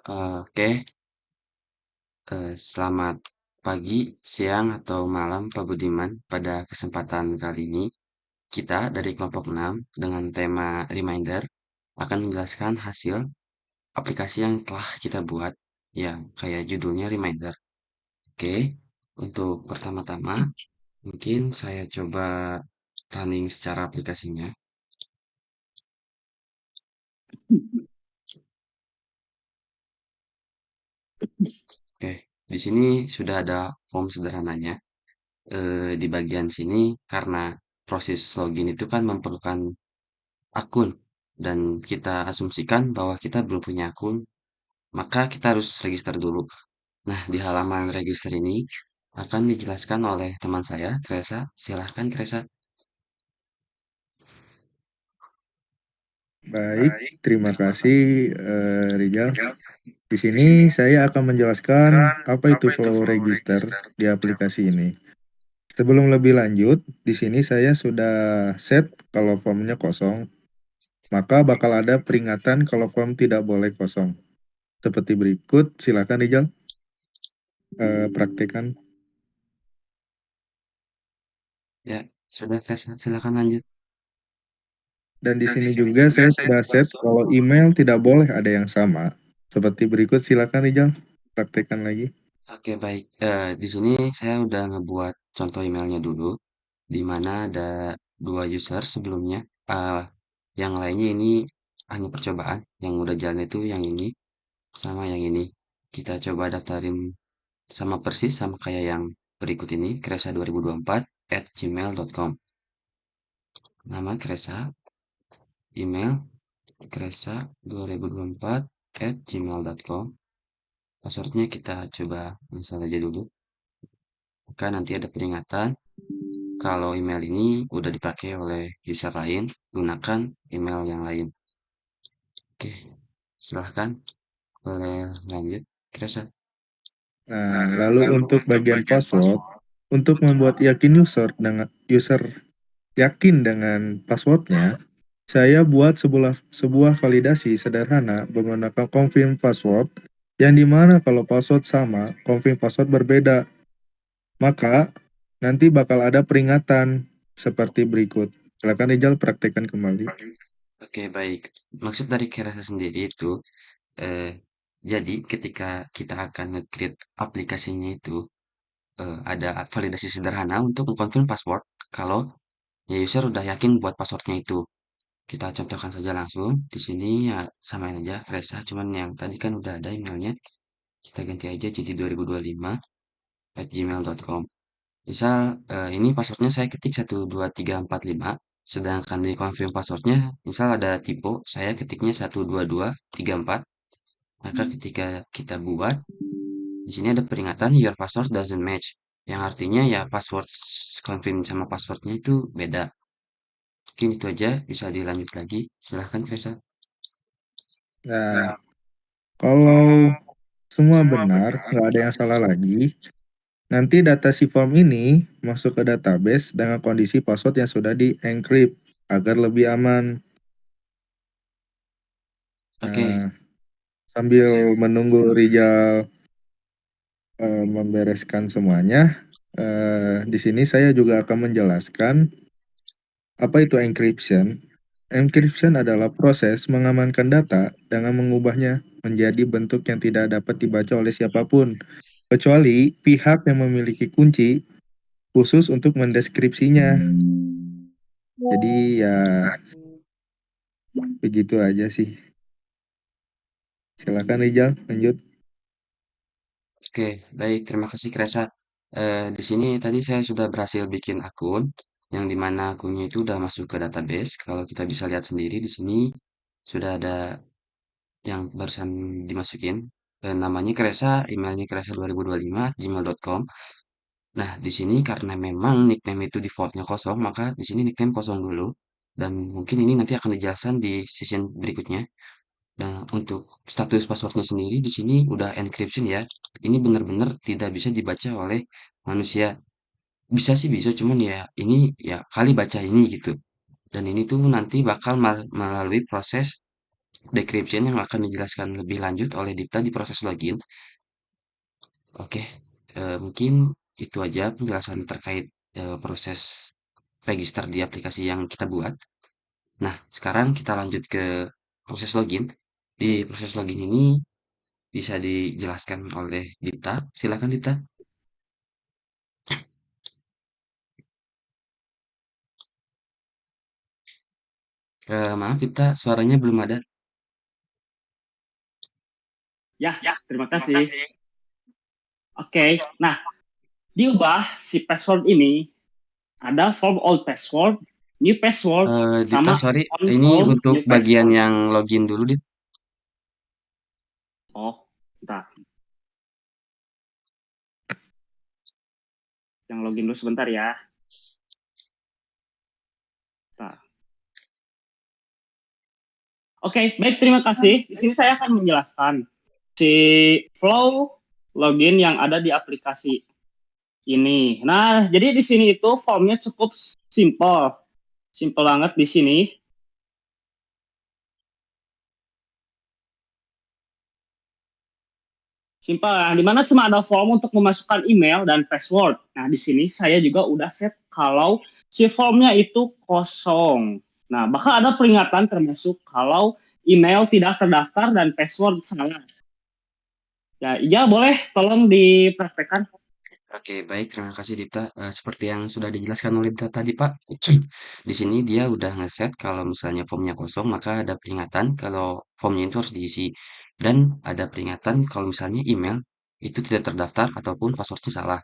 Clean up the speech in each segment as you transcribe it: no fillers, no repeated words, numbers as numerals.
Oke, selamat pagi, siang, atau malam Pak Budiman. Pada kesempatan kali ini, kita dari kelompok 6 dengan tema reminder akan menjelaskan hasil aplikasi yang telah kita buat, yang kayak judulnya reminder. Oke, untuk pertama-tama, mungkin saya coba running secara aplikasinya. Oke, di sini sudah ada form sederhananya. Di bagian sini karena proses login itu kan memerlukan akun dan kita asumsikan bahwa kita belum punya akun, maka kita harus register dulu. Nah, di halaman register ini akan dijelaskan oleh teman saya, Kresa. Silahkan, Kresa. Baik, terima kasih Rijal. Di sini saya akan menjelaskan apa itu flow register di aplikasi ini. Sebelum lebih lanjut, di sini saya sudah set kalau formnya kosong, maka bakal ada peringatan kalau form tidak boleh kosong. Seperti berikut, silakan Rijal praktekkan. Ya, sudah, Kresa. Silahkan lanjut. Dan di sini juga saya sudah set kalau email tidak boleh ada yang sama. Seperti berikut, silakan Rijal praktekkan lagi. Oke, baik. Di sini saya udah ngebuat contoh emailnya dulu, di mana ada dua user sebelumnya. Eh, yang lainnya ini hanya percobaan. Yang udah jalan itu yang ini sama yang ini. Kita coba daftarin sama persis sama kayak yang berikut ini, kresa2024@gmail.com. Nama Kresa, email kresa2024@gmail.com. Passwordnya kita coba install aja dulu. Maka nanti ada peringatan kalau email ini udah dipakai oleh user lain, gunakan email yang lain. Oke, silahkan boleh lanjut, Kresa. Nah, lalu untuk bagian password, untuk membuat user yakin dengan passwordnya, saya buat sebuah validasi sederhana menggunakan confirm password yang dimana kalau password sama, confirm password berbeda, maka nanti bakal ada peringatan seperti berikut. Silakan Rijal praktekkan kembali. Oke, baik. Maksud dari Kresa sendiri itu, eh, jadi ketika kita akan nge-create aplikasinya itu, ada validasi sederhana untuk mengkonfirm password kalau ya user udah yakin buat passwordnya itu. Kita contohkan saja langsung. Di sini ya samain aja Fresa, cuman yang tadi kan udah ada emailnya. Kita ganti aja jadi 2025@gmail.com. Misal ini passwordnya saya ketik 12345, sedangkan di confirm passwordnya misal ada typo, saya ketiknya 12234. Maka ketika kita buat, di sini ada peringatan your password doesn't match, yang artinya ya password confirm sama passwordnya itu beda. Mungkin itu aja, bisa dilanjut lagi. Silahkan, Fresa. Nah, kalau semua benar, nggak ada yang salah lagi, nanti data si form ini masuk ke database dengan kondisi password yang sudah di-encrypt agar lebih aman. Oke, Nah, sambil menunggu Rijal membereskan semuanya, di sini saya juga akan menjelaskan apa itu encryption. Encryption adalah proses mengamankan data dengan mengubahnya menjadi bentuk yang tidak dapat dibaca oleh siapapun, kecuali pihak yang memiliki kunci khusus untuk mendeskripsinya. Jadi ya begitu aja sih. Silakan Rijal, lanjut. oke, baik. Terima kasih, Kresa. Di sini tadi saya sudah berhasil bikin akun, yang dimana akunnya itu udah masuk ke database. Kalau kita bisa lihat sendiri di sini sudah ada yang barusan dimasukin. Namanya Kresa, emailnya kresa2025@gmail.com. Nah, di sini karena memang nickname itu defaultnya kosong, maka di sini nickname kosong dulu. Dan mungkin ini nanti akan dijelaskan di session berikutnya. Nah, untuk status passwordnya sendiri di sini udah encryption ya. Ini benar-benar tidak bisa dibaca oleh manusia. Bisa sih bisa, cuman ya ini ya kali baca ini gitu. Dan ini tuh nanti bakal melalui proses decryption yang akan dijelaskan lebih lanjut oleh Dipta di proses login. Oke, mungkin itu aja penjelasan terkait proses register di aplikasi yang kita buat. Nah, sekarang kita lanjut ke proses login. Di proses login ini bisa dijelaskan oleh Dipta. Silakan Dipta. Maaf Dipta, suaranya belum ada. Ya, terima kasih. Oke, nah diubah si password ini ada form old password, new password, Dipta, sama sorry, on ini form untuk new bagian password. yang login dulu, Dip. Oh, bentar. Yang login dulu sebentar ya. Bentar. Oke, baik, terima kasih. Di sini saya akan menjelaskan si flow login yang ada di aplikasi ini. Nah, jadi di sini itu formnya cukup simple. Simple banget di sini. Simple, yang dimana cuma ada form untuk memasukkan email dan password. Nah, di sini saya juga udah set kalau si formnya itu kosong. Nah, bakal ada peringatan termasuk kalau email tidak terdaftar dan password salah. Ya, iya boleh tolong dipraktekkan. Oke, baik. Terima kasih Dipta. Seperti yang sudah dijelaskan oleh Dipta tadi, Pak. Di sini dia udah ngeset kalau misalnya formnya kosong, maka ada peringatan kalau formnya itu harus diisi. Dan ada peringatan kalau misalnya email itu tidak terdaftar ataupun passwordnya salah.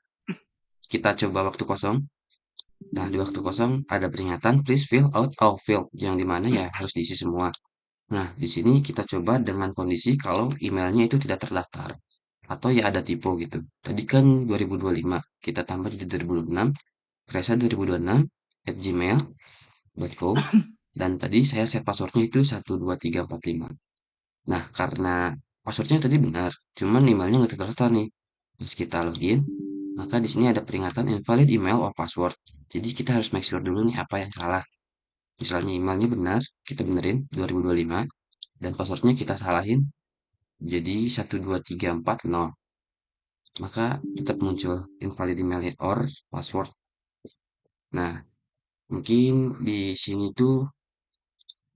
Kita coba waktu kosong. Nah, di waktu kosong ada peringatan please fill out all field yang dimana ya harus diisi semua. Nah, di sini kita coba dengan kondisi kalau emailnya itu tidak terdaftar atau ya ada tipe gitu. Tadi kan 2025, kita tambah jadi 2026, Kresa 2026 @gmail.com dan tadi saya set passwordnya itu 12345. Nah, karena passwordnya tadi benar, cuman emailnya nggak terdaftar nih. Pas kita login, maka di sini ada peringatan invalid email or password. Jadi kita harus make sure dulu nih apa yang salah. Misalnya emailnya benar, kita benerin 2025 dan passwordnya kita salahin jadi 12340. Maka tetap muncul invalid email or password. Nah, mungkin di sini tuh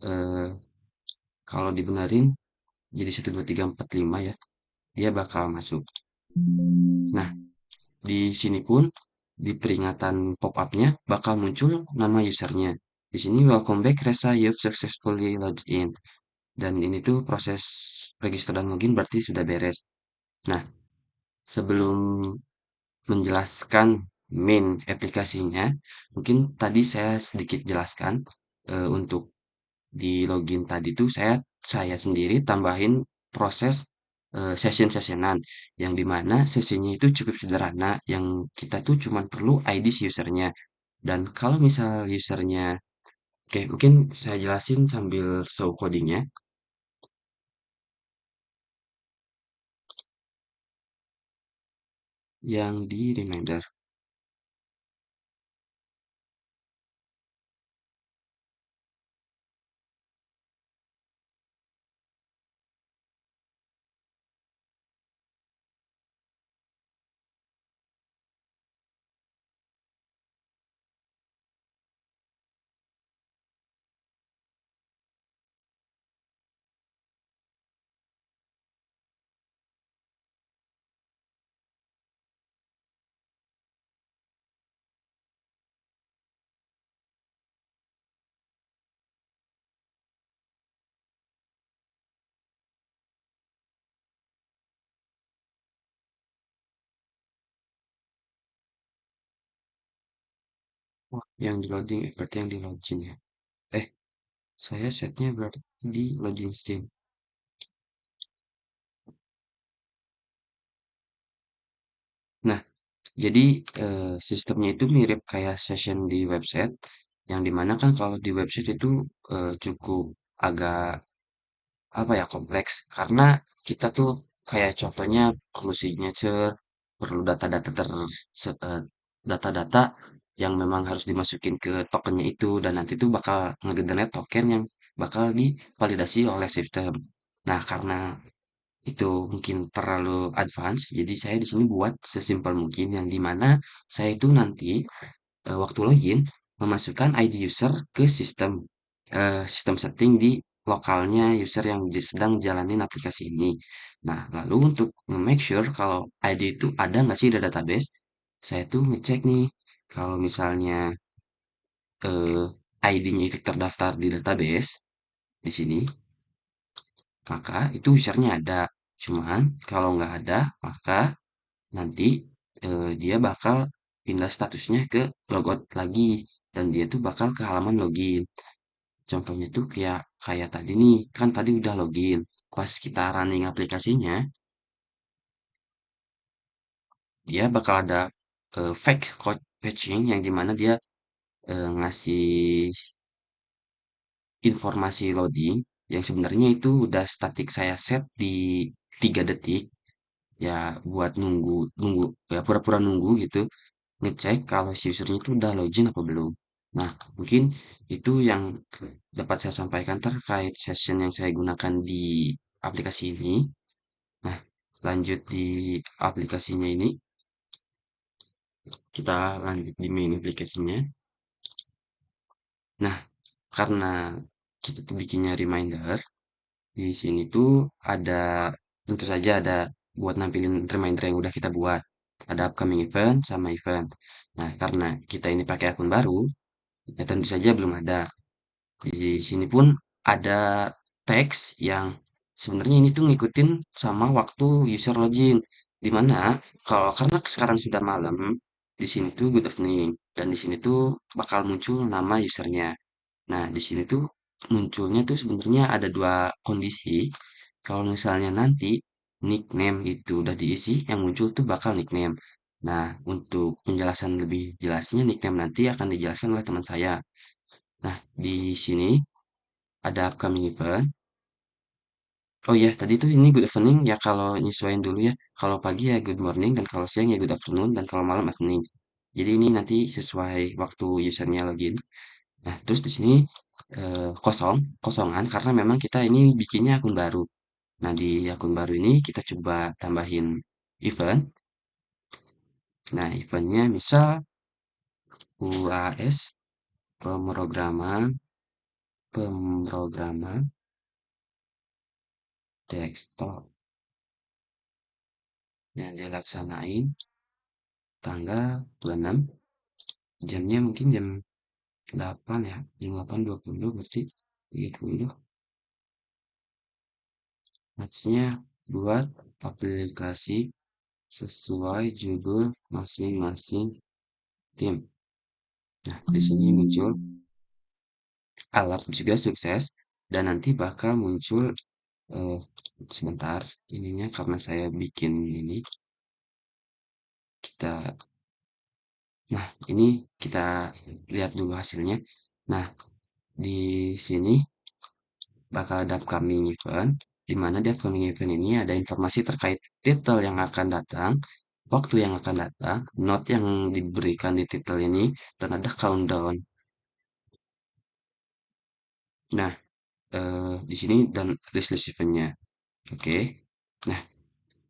eh, kalau dibenerin jadi 12345 ya, dia bakal masuk. Nah, di sini pun di peringatan pop-up-nya bakal muncul nama usernya. Di sini welcome back Resa, you've successfully logged in. Dan ini tuh proses register dan login berarti sudah beres. Nah, sebelum menjelaskan main aplikasinya, mungkin tadi saya sedikit jelaskan untuk di login tadi tuh saya sendiri tambahin proses session-sessionan yang dimana sesinya itu cukup sederhana yang kita tuh cuman perlu ID si usernya dan kalau misal usernya oke mungkin saya jelasin sambil show codingnya yang di reminder. Oh, yang di loading berarti yang di login ya. Eh, saya setnya berarti di login screen. Nah, jadi sistemnya itu mirip kayak session di website, yang dimana kan kalau di website itu cukup agak apa ya kompleks, karena kita tuh kayak contohnya perlu signature, perlu data-data yang memang harus dimasukin ke tokennya itu dan nanti tuh bakal ngegenerate token yang bakal divalidasi oleh sistem. Nah, karena itu mungkin terlalu advance, jadi saya di sini buat sesimpel mungkin yang dimana saya itu nanti waktu login memasukkan ID user ke sistem setting di lokalnya user yang sedang jalanin aplikasi ini. Nah, lalu untuk nge-make sure kalau ID itu ada nggak sih di database, saya tuh ngecek nih kalau misalnya eh, ID-nya itu terdaftar di database di sini, maka itu usernya ada. Cuman kalau nggak ada, maka nanti dia bakal pindah statusnya ke logout lagi dan dia tuh bakal ke halaman login. Contohnya tuh kayak kayak tadi nih, kan tadi udah login. Pas kita running aplikasinya, dia bakal ada fake code patching yang dimana dia ngasih informasi loading yang sebenarnya itu udah static saya set di 3 detik ya buat nunggu nunggu ya pura-pura nunggu gitu ngecek kalau si usernya itu udah login apa belum. Nah, mungkin itu yang dapat saya sampaikan terkait session yang saya gunakan di aplikasi ini. Nah, lanjut di aplikasinya ini, kita lanjut di main aplikasinya. Nah, karena kita tuh bikinnya reminder, di sini tuh ada, tentu saja ada buat nampilin reminder yang udah kita buat. Ada upcoming event sama event. Nah, karena kita ini pakai akun baru, ya tentu saja belum ada. Di sini pun ada teks yang sebenarnya ini tuh ngikutin sama waktu user login. Di mana kalau karena sekarang sudah malam, di sini tuh good evening dan di sini tuh bakal muncul nama usernya. Nah, di sini tuh munculnya tuh sebenarnya ada dua kondisi. Kalau misalnya nanti nickname itu udah diisi, yang muncul tuh bakal nickname. Nah, untuk penjelasan lebih jelasnya nickname nanti akan dijelaskan oleh teman saya. Nah, di sini ada upcoming event. Oh iya, tadi tuh ini good evening ya kalau nyesuaiin dulu ya. Kalau pagi ya good morning dan kalau siang ya good afternoon dan kalau malam evening. Jadi ini nanti sesuai waktu usernya login. Nah, terus di sini kosongan karena memang kita ini bikinnya akun baru. Nah, di akun baru ini kita coba tambahin event. Nah, eventnya misal UAS pemrograman pemrograman desktop yang dilaksanain tanggal 26, jamnya mungkin jam 8 ya, jam 8.20 berarti 30. Matchnya buat aplikasi sesuai judul masing-masing tim. Nah, di sini muncul alert juga sukses dan nanti bakal muncul eh, sebentar ininya karena saya bikin ini kita nah ini kita lihat dulu hasilnya. Nah, di sini bakal ada upcoming event, di mana di upcoming event ini ada informasi terkait title yang akan datang, waktu yang akan datang, note yang diberikan di title ini, dan ada countdown. Nah, di sini dan list eventnya. Oke. Nah,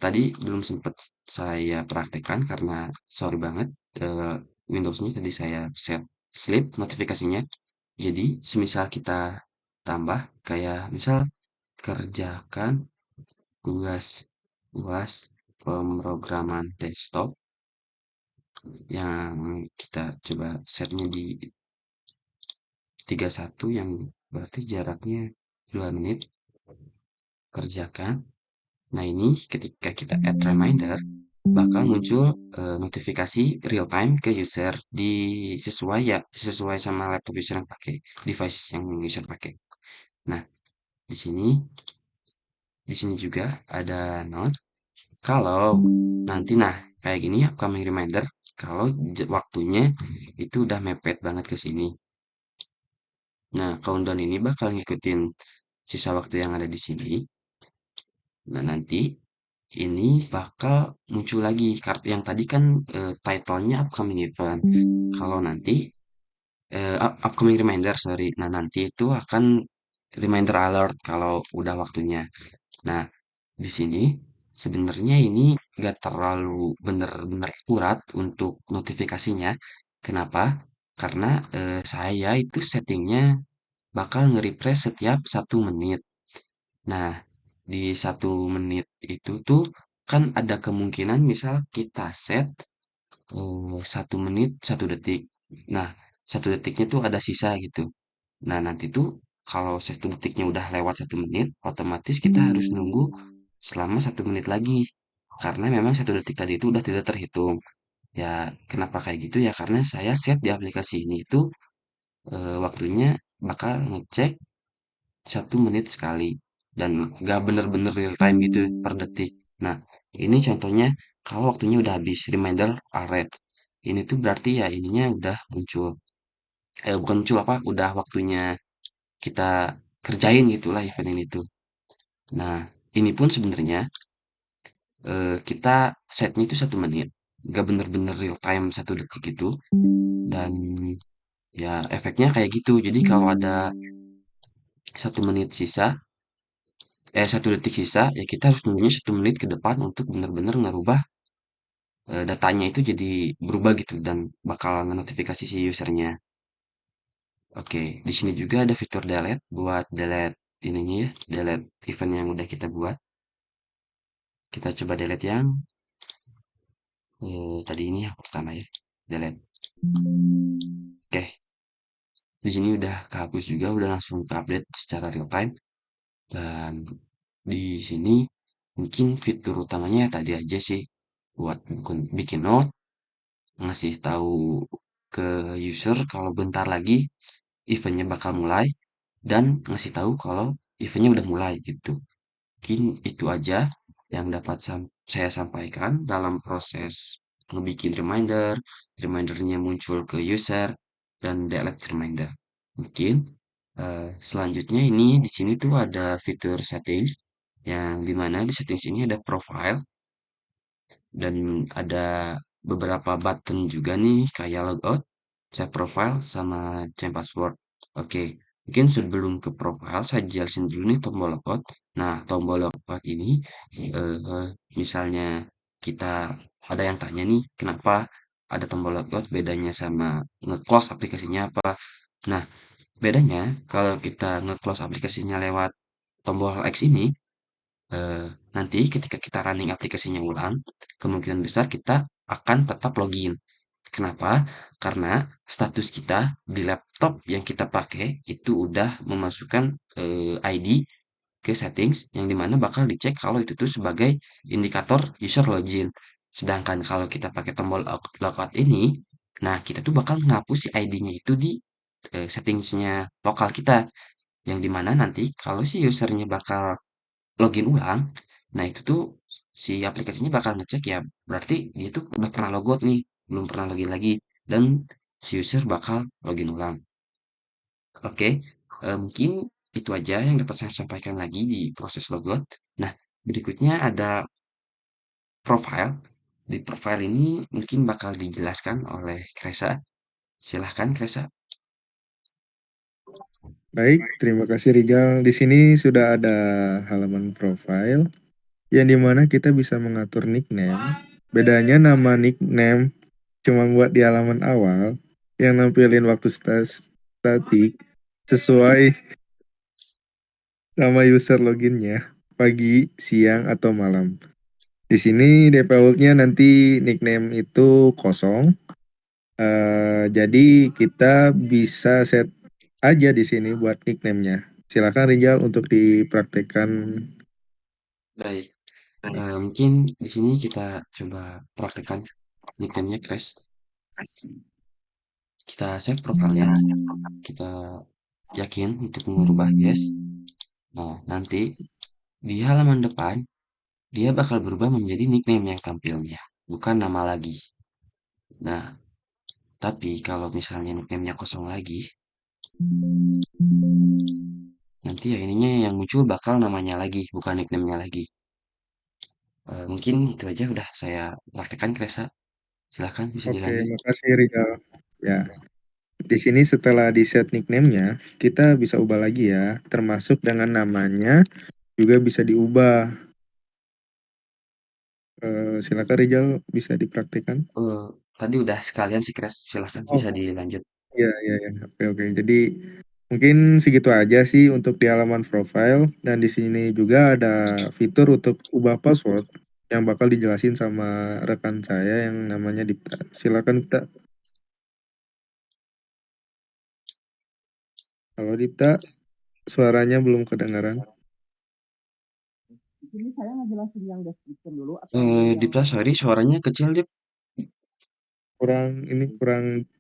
tadi belum sempat saya praktekkan karena sorry banget, eh, Windows-nya tadi saya set sleep notifikasinya. Jadi, semisal kita tambah kayak misal kerjakan tugas UAS pemrograman desktop yang kita coba setnya di 31 yang berarti jaraknya 2 menit kerjakan. Nah, ini ketika kita add reminder bakal muncul notifikasi real time ke user di sesuai sama laptop user yang pakai, device yang user pakai. Nah, di sini di sini juga ada note kalau nanti nah kayak gini upcoming reminder kalau waktunya itu udah mepet banget ke sini. Nah, countdown ini bakal ngikutin sisa waktu yang ada di sini. Nah, nanti ini bakal muncul lagi yang tadi kan title-nya upcoming event. Kalau nanti upcoming reminder, sorry. Nah, nanti itu akan reminder alert kalau udah waktunya. Nah, di sini sebenarnya ini nggak terlalu benar-benar akurat untuk notifikasinya. Kenapa? Karena saya itu settingnya bakal nge-refresh setiap 1 menit. Nah, di 1 menit itu tuh kan ada kemungkinan misal kita set 1 menit 1 detik. Nah, 1 detiknya tuh ada sisa gitu. Nah, nanti tuh kalau 1 detiknya udah lewat 1 menit, otomatis kita harus nunggu selama 1 menit lagi. Karena memang 1 detik tadi itu udah tidak terhitung. Ya, kenapa kayak gitu ya? Karena saya set di aplikasi ini itu waktunya bakal ngecek 1 menit sekali. Dan nggak bener-bener real time gitu per detik. Nah, ini contohnya kalau waktunya udah habis, reminder alert. Ini tuh berarti ya ininya udah muncul. Bukan muncul apa, udah waktunya kita kerjain gitulah event ini tuh. Nah, ini pun sebenarnya kita setnya itu 1 menit, nggak bener-bener real time 1 detik itu, dan ya efeknya kayak gitu. Jadi kalau ada 1 menit sisa, 1 detik sisa, ya kita harus nunggunya 1 menit ke depan untuk bener-bener ngerubah datanya itu jadi berubah gitu dan bakal notifikasi si usernya. Oke, di sini juga ada fitur delete buat delete ininya ya, delete event yang udah kita buat. Kita coba delete yang tadi ini yang pertama ya, delete. Oke, di sini udah kehapus juga, udah langsung ke update secara real time. Dan di sini mungkin fitur utamanya ya tadi aja sih, buat bikin note, ngasih tahu ke user kalau bentar lagi eventnya bakal mulai, dan ngasih tahu kalau eventnya udah mulai gitu. Mungkin itu aja yang dapat saya sampaikan dalam proses ngebikin reminder, remindernya muncul ke user, dan delete reminder. Mungkin selanjutnya ini di sini tuh ada fitur settings yang dimana di settings ini ada profile dan ada beberapa button juga nih kayak logout, save profile, sama change password. Oke, mungkin sebelum ke profile saya jelasin dulu nih tombol logout. Nah, tombol logout ini misalnya kita ada yang tanya nih, kenapa ada tombol logout bedanya sama nge-close aplikasinya apa? Nah, bedanya kalau kita nge-close aplikasinya lewat tombol X ini, nanti ketika kita running aplikasinya ulang, kemungkinan besar kita akan tetap login. Kenapa? Karena status kita di laptop yang kita pakai itu udah memasukkan ID ke settings yang dimana bakal dicek kalau itu tuh sebagai indikator user login. Sedangkan kalau kita pakai tombol logout ini, nah kita tuh bakal menghapus si ID-nya itu di settingsnya lokal kita. Yang dimana nanti kalau si usernya bakal login ulang, nah itu tuh si aplikasinya bakal ngecek ya, berarti dia tuh udah pernah logout nih, belum pernah login lagi, dan si user bakal login ulang. Oke, mungkin itu aja yang dapat saya sampaikan lagi di proses logout. Nah, berikutnya ada profile. Di profile ini mungkin bakal dijelaskan oleh Kresa. Silahkan Kresa. Baik, terima kasih Rijal. Di sini sudah ada halaman profile yang dimana kita bisa mengatur nickname. Bedanya nama nickname cuma buat di halaman awal yang nampilin waktu statik sesuai nama user loginnya, pagi, siang, atau malam. Di sini defaultnya nanti nickname itu kosong. Jadi kita bisa set aja di sini buat nickname-nya. Silakan Rijal untuk dipraktekkan. Baik, mungkin di sini kita coba praktekkan nickname-nya Kres. Kita save profilnya, kita yakin untuk mengubah yes. Nah, nanti di halaman depan dia bakal berubah menjadi nickname yang tampilnya, bukan nama lagi. Nah, tapi kalau misalnya nickname-nya kosong lagi, nanti ya ininya yang muncul bakal namanya lagi, bukan nickname-nya lagi. Mungkin itu aja udah saya praktekkan, Kresa. Silahkan bisa Oke, dilanjut. makasih Rijal. Ya. Di sini setelah di set nickname-nya, kita bisa ubah lagi ya, termasuk dengan namanya juga bisa diubah. Silakan Rizal bisa dipraktikkan. Eh, Tadi udah sekalian sih, Kres. Silahkan Oh, bisa dilanjut. iya, iya, iya. Oke, oke. Jadi mungkin segitu aja sih untuk di halaman profile dan di sini juga ada fitur untuk ubah password yang bakal dijelasin sama rekan saya yang namanya Dipta. Silakan Dipta. Halo Dipta, suaranya belum kedengaran. Di sini saya ngejelasin yang description dulu atau mau yang Dipta, sorry, suaranya kecil, Dip. Kurang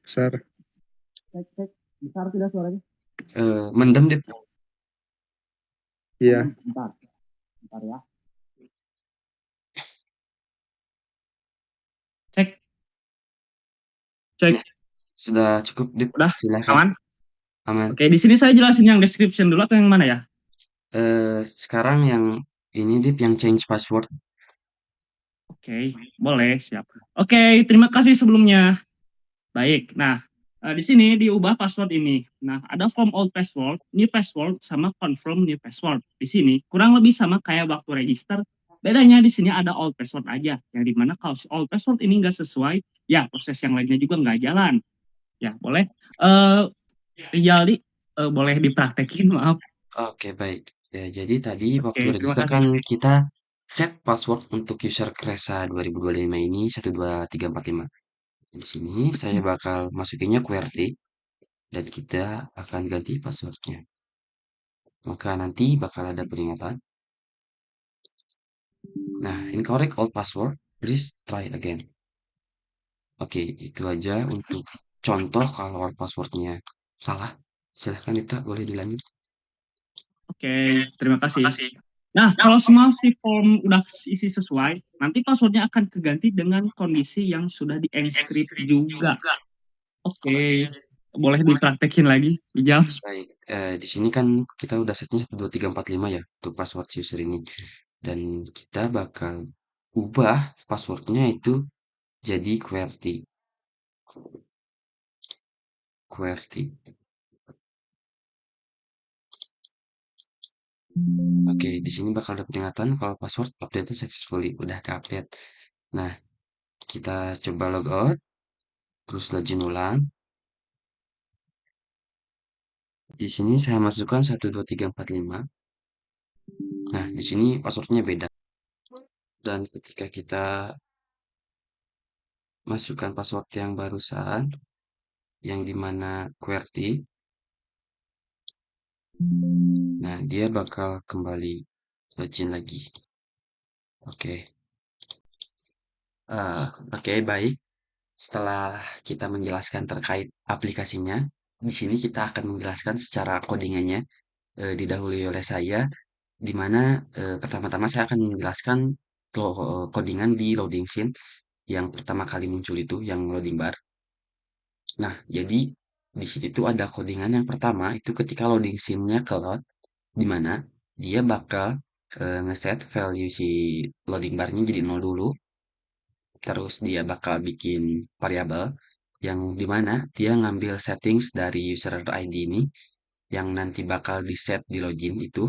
besar. cek cek besar tidak suaranya? Mendem, Dip. Iya, Bentar, bentar ya. Cek, cek. Nah, sudah cukup, Dip. Udah Silahkan. aman? Aman. Oke, di sini saya jelasin yang description dulu atau yang mana ya? Sekarang yang ini, Dip, yang change password. Oke, boleh, siap. Oke, terima kasih sebelumnya. Baik, nah di sini diubah password ini. Nah, ada from old password, new password, sama confirm new password. Di sini kurang lebih sama kayak waktu register. Bedanya di sini ada old password aja, yang dimana kalau si old password ini nggak sesuai, ya proses yang lainnya juga nggak jalan. Ya, boleh. Eh, Rijal, boleh dipraktekin, maaf. Oke, baik. Ya, jadi tadi waktu Oke, terima register kasih. kan kita set password untuk user Kresa 2025 ini 12345. Di sini saya bakal masukinnya QWERTY dan kita akan ganti passwordnya. Maka nanti bakal ada peringatan. Nah, incorrect old password, please try again. Oke, itu aja untuk contoh kalau old passwordnya salah. Silahkan kita boleh dilanjut. Oke, terima kasih. Nah, kalau semua si form udah isi sesuai, nanti passwordnya akan keganti dengan kondisi yang sudah di-encrypt juga. Oke, boleh dipraktekin lagi, Ijal? Baik, di sini kan kita udah setnya 12345 ya untuk password user ini. Dan kita bakal ubah passwordnya itu jadi QWERTY. QWERTY. Oke, di sini bakal ada peringatan kalau password update successfully udah ke-update. Nah, kita coba logout, terus login ulang. Di sini saya masukkan 12345. Nah, di sini passwordnya beda. Dan ketika kita masukkan password yang barusan, yang dimana QWERTY, nah dia bakal kembali login lagi. Oke. Oke, baik. Setelah kita menjelaskan terkait aplikasinya, di sini kita akan menjelaskan secara codingannya didahului oleh saya, di mana pertama-tama saya akan menjelaskan codingan di loading scene yang pertama kali muncul itu, yang loading bar. Nah, jadi di situ tuh ada codingan yang pertama itu ketika loading scene-nya ke load, di mana dia bakal ngeset value si loading bar-nya jadi 0 dulu. Terus dia bakal bikin variabel yang dimana dia ngambil settings dari user ID ini yang nanti bakal di set di login itu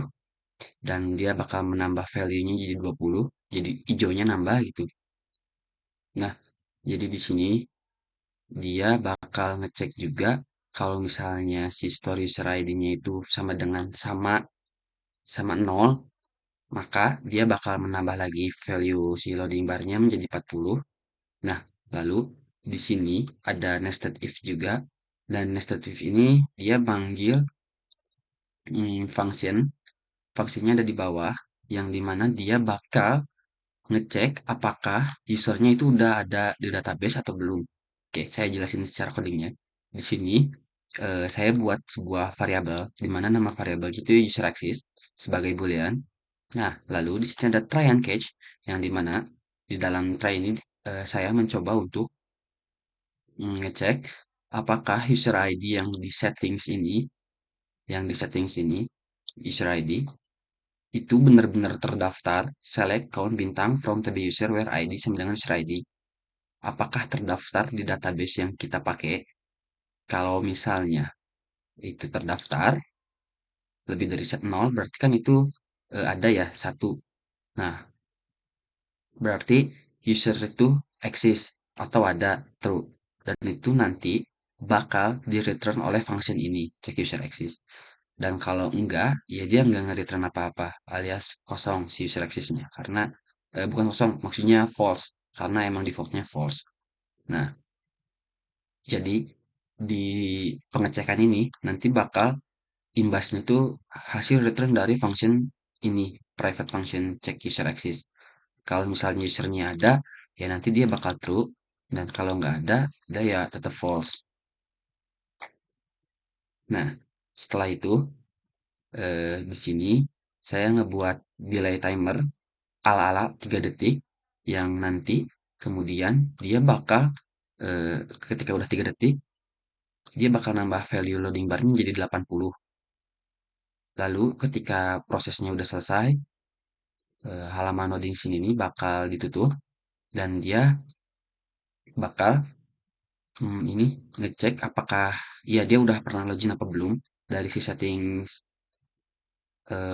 dan dia bakal menambah value-nya jadi 20, jadi hijaunya nambah gitu. Nah, jadi di sini dia bakal ngecek juga kalau misalnya si store user ID-nya itu sama sama 0, maka dia bakal menambah lagi value si loading bar-nya menjadi 40. Nah, lalu di sini ada nested if juga, dan nested if ini dia manggil function, fungsinya ada di bawah, yang dimana dia bakal ngecek apakah usernya itu udah ada di database atau belum. Oke, saya jelasin secara codingnya. Di sini saya buat sebuah variabel, di mana nama variabel itu user access sebagai boolean. Nah, lalu di sini ada try and catch, yang dimana di dalam try ini saya mencoba untuk ngecek apakah user ID yang di settings ini, user ID, itu benar-benar terdaftar, select count bintang from the user where ID sama dengan user ID. Apakah terdaftar di database yang kita pakai? Kalau misalnya itu terdaftar lebih dari set 0 berarti kan itu ada ya satu. Nah, berarti user itu exist atau ada true. Dan itu nanti bakal di return oleh function ini, check user exist. Dan kalau enggak, ya dia enggak nge-return apa-apa, alias kosong si user exist-nya. Karena, bukan kosong, maksudnya false. Karena emang defaultnya false. Nah, jadi di pengecekan ini nanti bakal imbasnya tuh hasil return dari function ini, private function check user exist. Kalau misalnya usernya ada, ya nanti dia bakal true. Dan kalau nggak ada, dia ya tetap false. Nah, setelah itu, di sini saya ngebuat delay timer ala-ala 3 detik yang nanti kemudian dia bakal ketika udah 3 detik dia bakal nambah value loading bar menjadi 80. Lalu ketika prosesnya udah selesai, halaman loading sini nih bakal ditutup dan dia bakal ini ngecek apakah ya dia udah pernah login apa belum dari si settings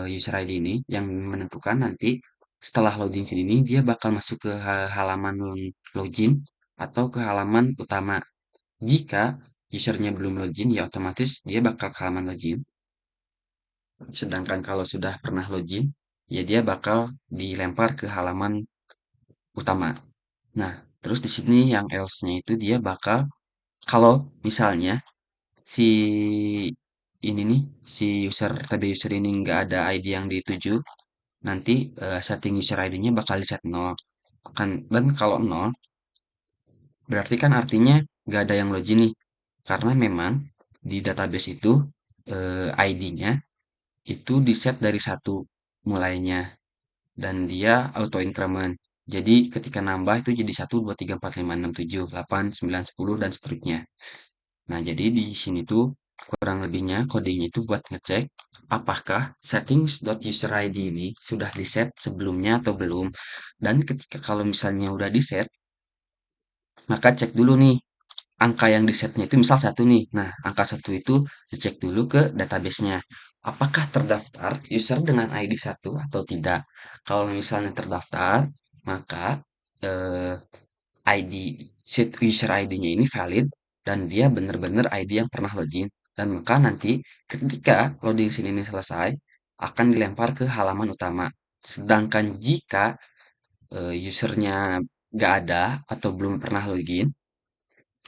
user ID ini yang menentukan nanti setelah login sini nih dia bakal masuk ke halaman login atau ke halaman utama. Jika usernya belum login ya otomatis dia bakal ke halaman login. Sedangkan kalau sudah pernah login ya dia bakal dilempar ke halaman utama. Nah, terus di sini yang else-nya itu dia bakal kalau misalnya si ini nih, si user TB user ini nggak ada ID yang dituju, nanti setting user ID-nya bakal di set 0. Kan, dan kalau 0, berarti kan artinya nggak ada yang login nih. Karena memang di database itu ID-nya itu di set dari satu mulainya. Dan dia auto increment. Jadi ketika nambah itu jadi 1, 2, 3, 4, 5, 6, 7, 8, 9, 10, dan seterusnya. Nah, jadi di sini tuh kurang lebihnya codingnya itu buat ngecek apakah settings.userid ini sudah di set sebelumnya atau belum. Dan ketika kalau misalnya udah di set, maka cek dulu nih angka yang di setnya itu misal satu nih. Nah, angka satu itu dicek dulu ke database-nya. Apakah terdaftar user dengan ID satu atau tidak? Kalau misalnya terdaftar, maka eh, ID sheet user ID-nya ini valid dan dia benar-benar ID yang pernah login. Dan maka nanti ketika loading scene ini selesai, akan dilempar ke halaman utama. Sedangkan jika usernya nggak ada atau belum pernah login,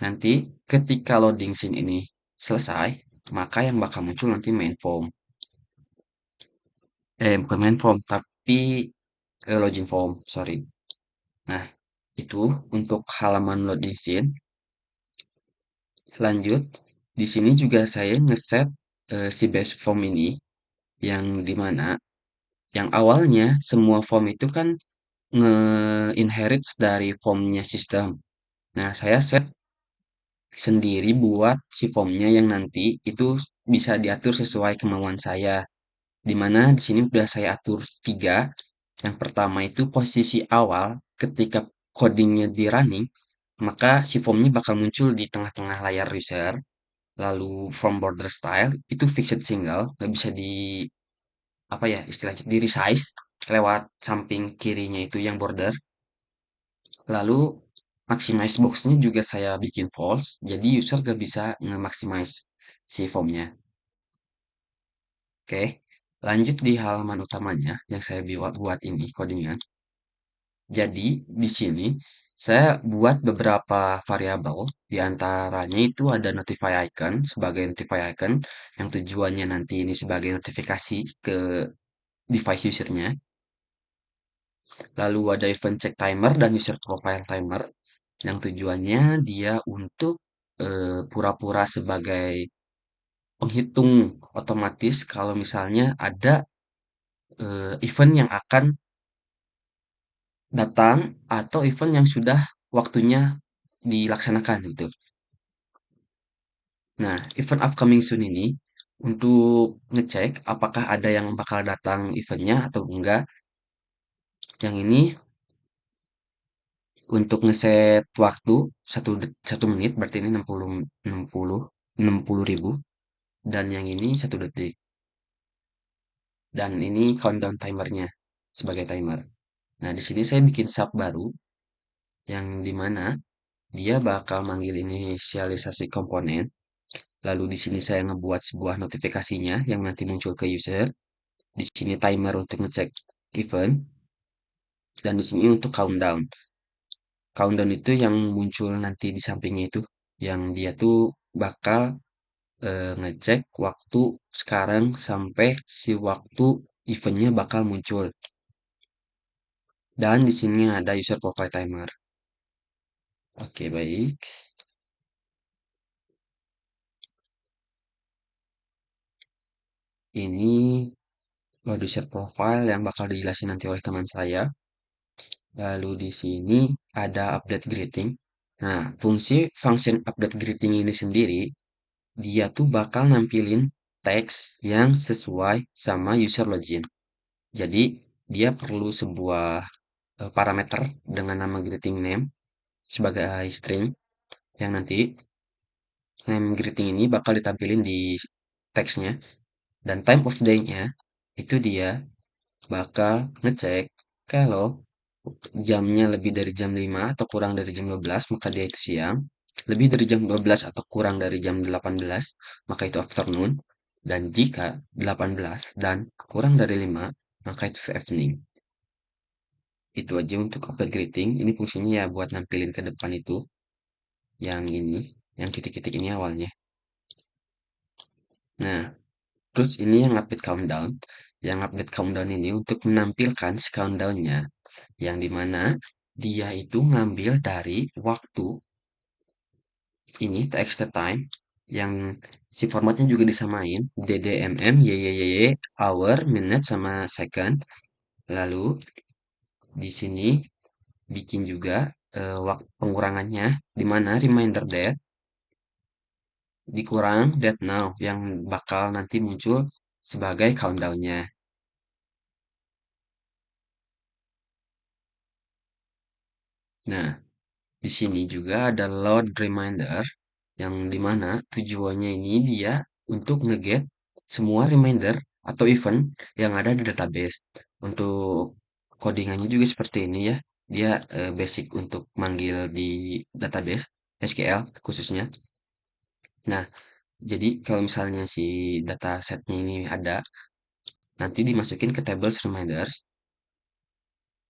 nanti ketika loading scene ini selesai, maka yang bakal muncul nanti main form. Bukan main form, tapi login form, sorry. Nah, itu untuk halaman loading scene. Lanjut, di sini juga saya ngeset si base form ini yang dimana yang awalnya semua form itu kan nge-inherits dari formnya sistem. Nah, saya set sendiri buat si formnya yang nanti itu bisa diatur sesuai kemauan saya. Dimana di sini udah saya atur tiga. Yang pertama itu posisi awal ketika codingnya di running, maka si formnya bakal muncul di tengah-tengah layar user. Lalu from border style itu fixed single, nggak bisa di apa ya istilahnya di resize lewat samping kirinya itu yang border. Lalu maximize box-nya juga saya bikin false, jadi user gak bisa nge-maximize si formnya. Oke, lanjut di halaman utamanya yang saya buat ini codingan. Jadi di sini saya buat beberapa variabel, di antaranya itu ada notify icon sebagai notify icon yang tujuannya nanti ini sebagai notifikasi ke device usernya. Lalu ada event check timer dan user profile timer yang tujuannya dia untuk pura-pura sebagai penghitung otomatis kalau misalnya ada event yang akan datang atau event yang sudah waktunya dilaksanakan gitu. Nah, event upcoming soon ini untuk ngecek apakah ada yang bakal datang eventnya atau enggak. Yang ini untuk ngeset waktu 1 menit berarti ini 60. 60.000 dan yang ini 1 detik. Dan ini countdown timernya sebagai timer. Nah, di sini saya bikin sub baru yang dimana dia bakal manggil inisialisasi komponen. Lalu di sini saya ngebuat sebuah notifikasinya yang nanti muncul ke user. Di sini timer untuk ngecek event dan di sini untuk countdown. Countdown itu yang muncul nanti di sampingnya itu yang dia tuh bakal ngecek waktu sekarang sampai si waktu eventnya bakal muncul. Dan di sini ada user profile timer. Oke, baik. Ini user profile yang bakal dijelasin nanti oleh teman saya. Lalu di sini ada update greeting. Nah, fungsi function update greeting ini sendiri, dia tuh bakal nampilin teks yang sesuai sama user login. Jadi, dia perlu sebuah parameter dengan nama greeting name sebagai string yang nanti name greeting ini bakal ditampilin di teksnya dan time of day-nya itu dia bakal ngecek kalau jamnya lebih dari jam 5 atau kurang dari jam 12 maka dia itu siang, lebih dari jam 12 atau kurang dari jam 18 maka itu afternoon, dan jika 18 dan kurang dari 5 maka itu evening. Itu aja untuk update greeting. Ini fungsinya ya buat nampilin ke depan itu yang ini, yang titik-titik ini awalnya. Nah, terus ini yang update countdown. Yang update countdown ini untuk menampilkan si countdownnya, yang dimana dia itu ngambil dari waktu ini txt time yang si formatnya juga disamain ddmm YYYY hour, minute sama second. Lalu di sini bikin juga waktu pengurangannya di mana reminder date dikurang date now yang bakal nanti muncul sebagai countdownnya. Nah, di sini juga ada load reminder yang dimana tujuannya ini dia untuk ngeget semua reminder atau event yang ada di database. Untuk codingannya juga seperti ini ya. Dia basic untuk manggil di database SQL khususnya. Nah, jadi kalau misalnya si datasetnya ini ada, nanti dimasukin ke tables reminders.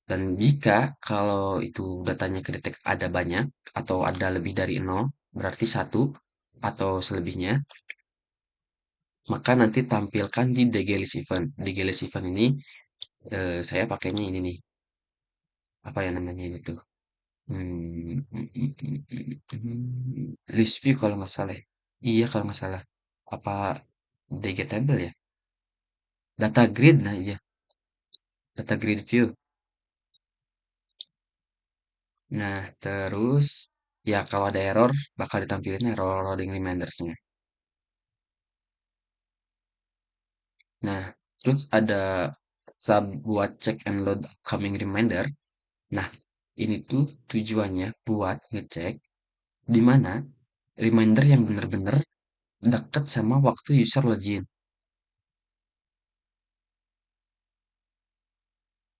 Dan jika kalau itu datanya kedetek ada banyak atau ada lebih dari 0, berarti satu atau selebihnya, maka nanti tampilkan di DGList event. DGList event ini saya pakainya ini nih. Apa ya namanya ini tuh? List view kalau nggak salah. Iya kalau nggak salah. Apa DG table ya? Data grid, nah iya. Data grid view. Nah, terus ya kalau ada error bakal ditampilin error loading remindersnya. Nah, terus ada sub buat check and load upcoming reminder. Nah, ini tuh tujuannya buat ngecek di mana reminder yang bener-bener deket sama waktu user login.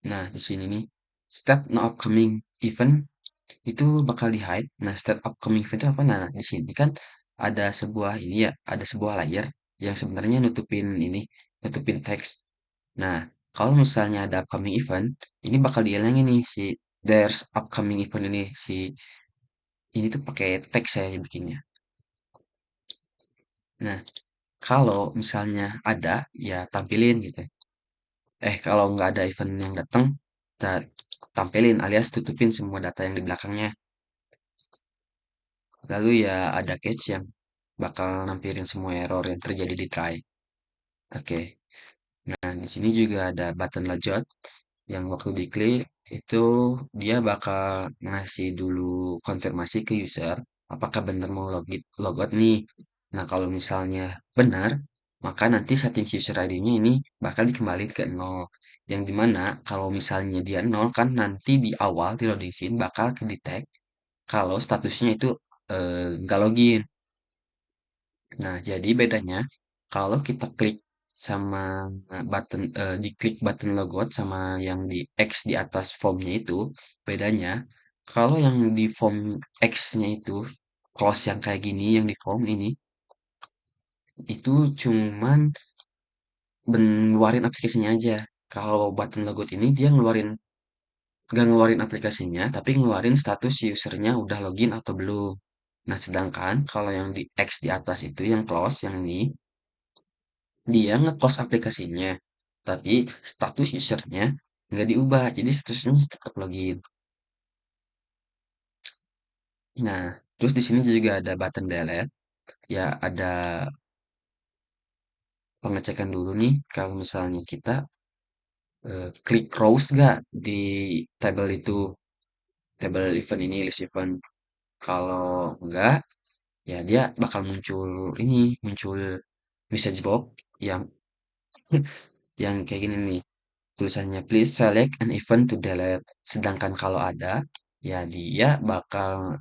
Nah, di sini nih, step no upcoming event itu bakal di hide. Nah, step upcoming event itu apa? Nah, di sini kan ada sebuah ini ya, ada sebuah layer yang sebenarnya nutupin ini, nutupin teks. Nah, kalau misalnya ada upcoming event, ini bakal dihilangin nih si there's upcoming event ini ini tuh pakai teks saya bikinnya. Nah, kalau misalnya ada ya tampilin gitu. Kalau nggak ada event yang datang, tampilin alias tutupin semua data yang di belakangnya. Lalu ya ada catch yang bakal nampilin semua error yang terjadi di try. Oke. Nah, di sini juga ada button logout yang waktu diklik itu dia bakal ngasih dulu konfirmasi ke user apakah benar mau logout nih. Nah, kalau misalnya benar, maka nanti setting user ID-nya ini bakal dikembalikan ke 0. Yang dimana kalau misalnya dia 0 kan nanti di awal di loading scene bakal ke detect kalau statusnya itu nggak login. Nah, jadi bedanya kalau kita klik sama diklik button logout sama yang di X di atas formnya itu, bedanya kalau yang di form X-nya itu close yang kayak gini, yang di form ini itu cuman ngeluarin aplikasinya aja. Kalau button logout ini dia nggak ngeluarin aplikasinya, tapi ngeluarin status usernya udah login atau belum. Nah, sedangkan kalau yang di X di atas itu yang close, yang ini, dia nge-close aplikasinya, tapi status usernya nggak diubah, jadi statusnya tetap login. Nah, terus di sini juga ada button delete, ya ada pengecekan dulu nih, kalau misalnya kita klik rows nggak di tabel itu, tabel event ini, list event. Kalau enggak, ya dia bakal muncul message box yang kayak gini nih. Tulisannya please select an event to delete. Sedangkan kalau ada, ya dia bakal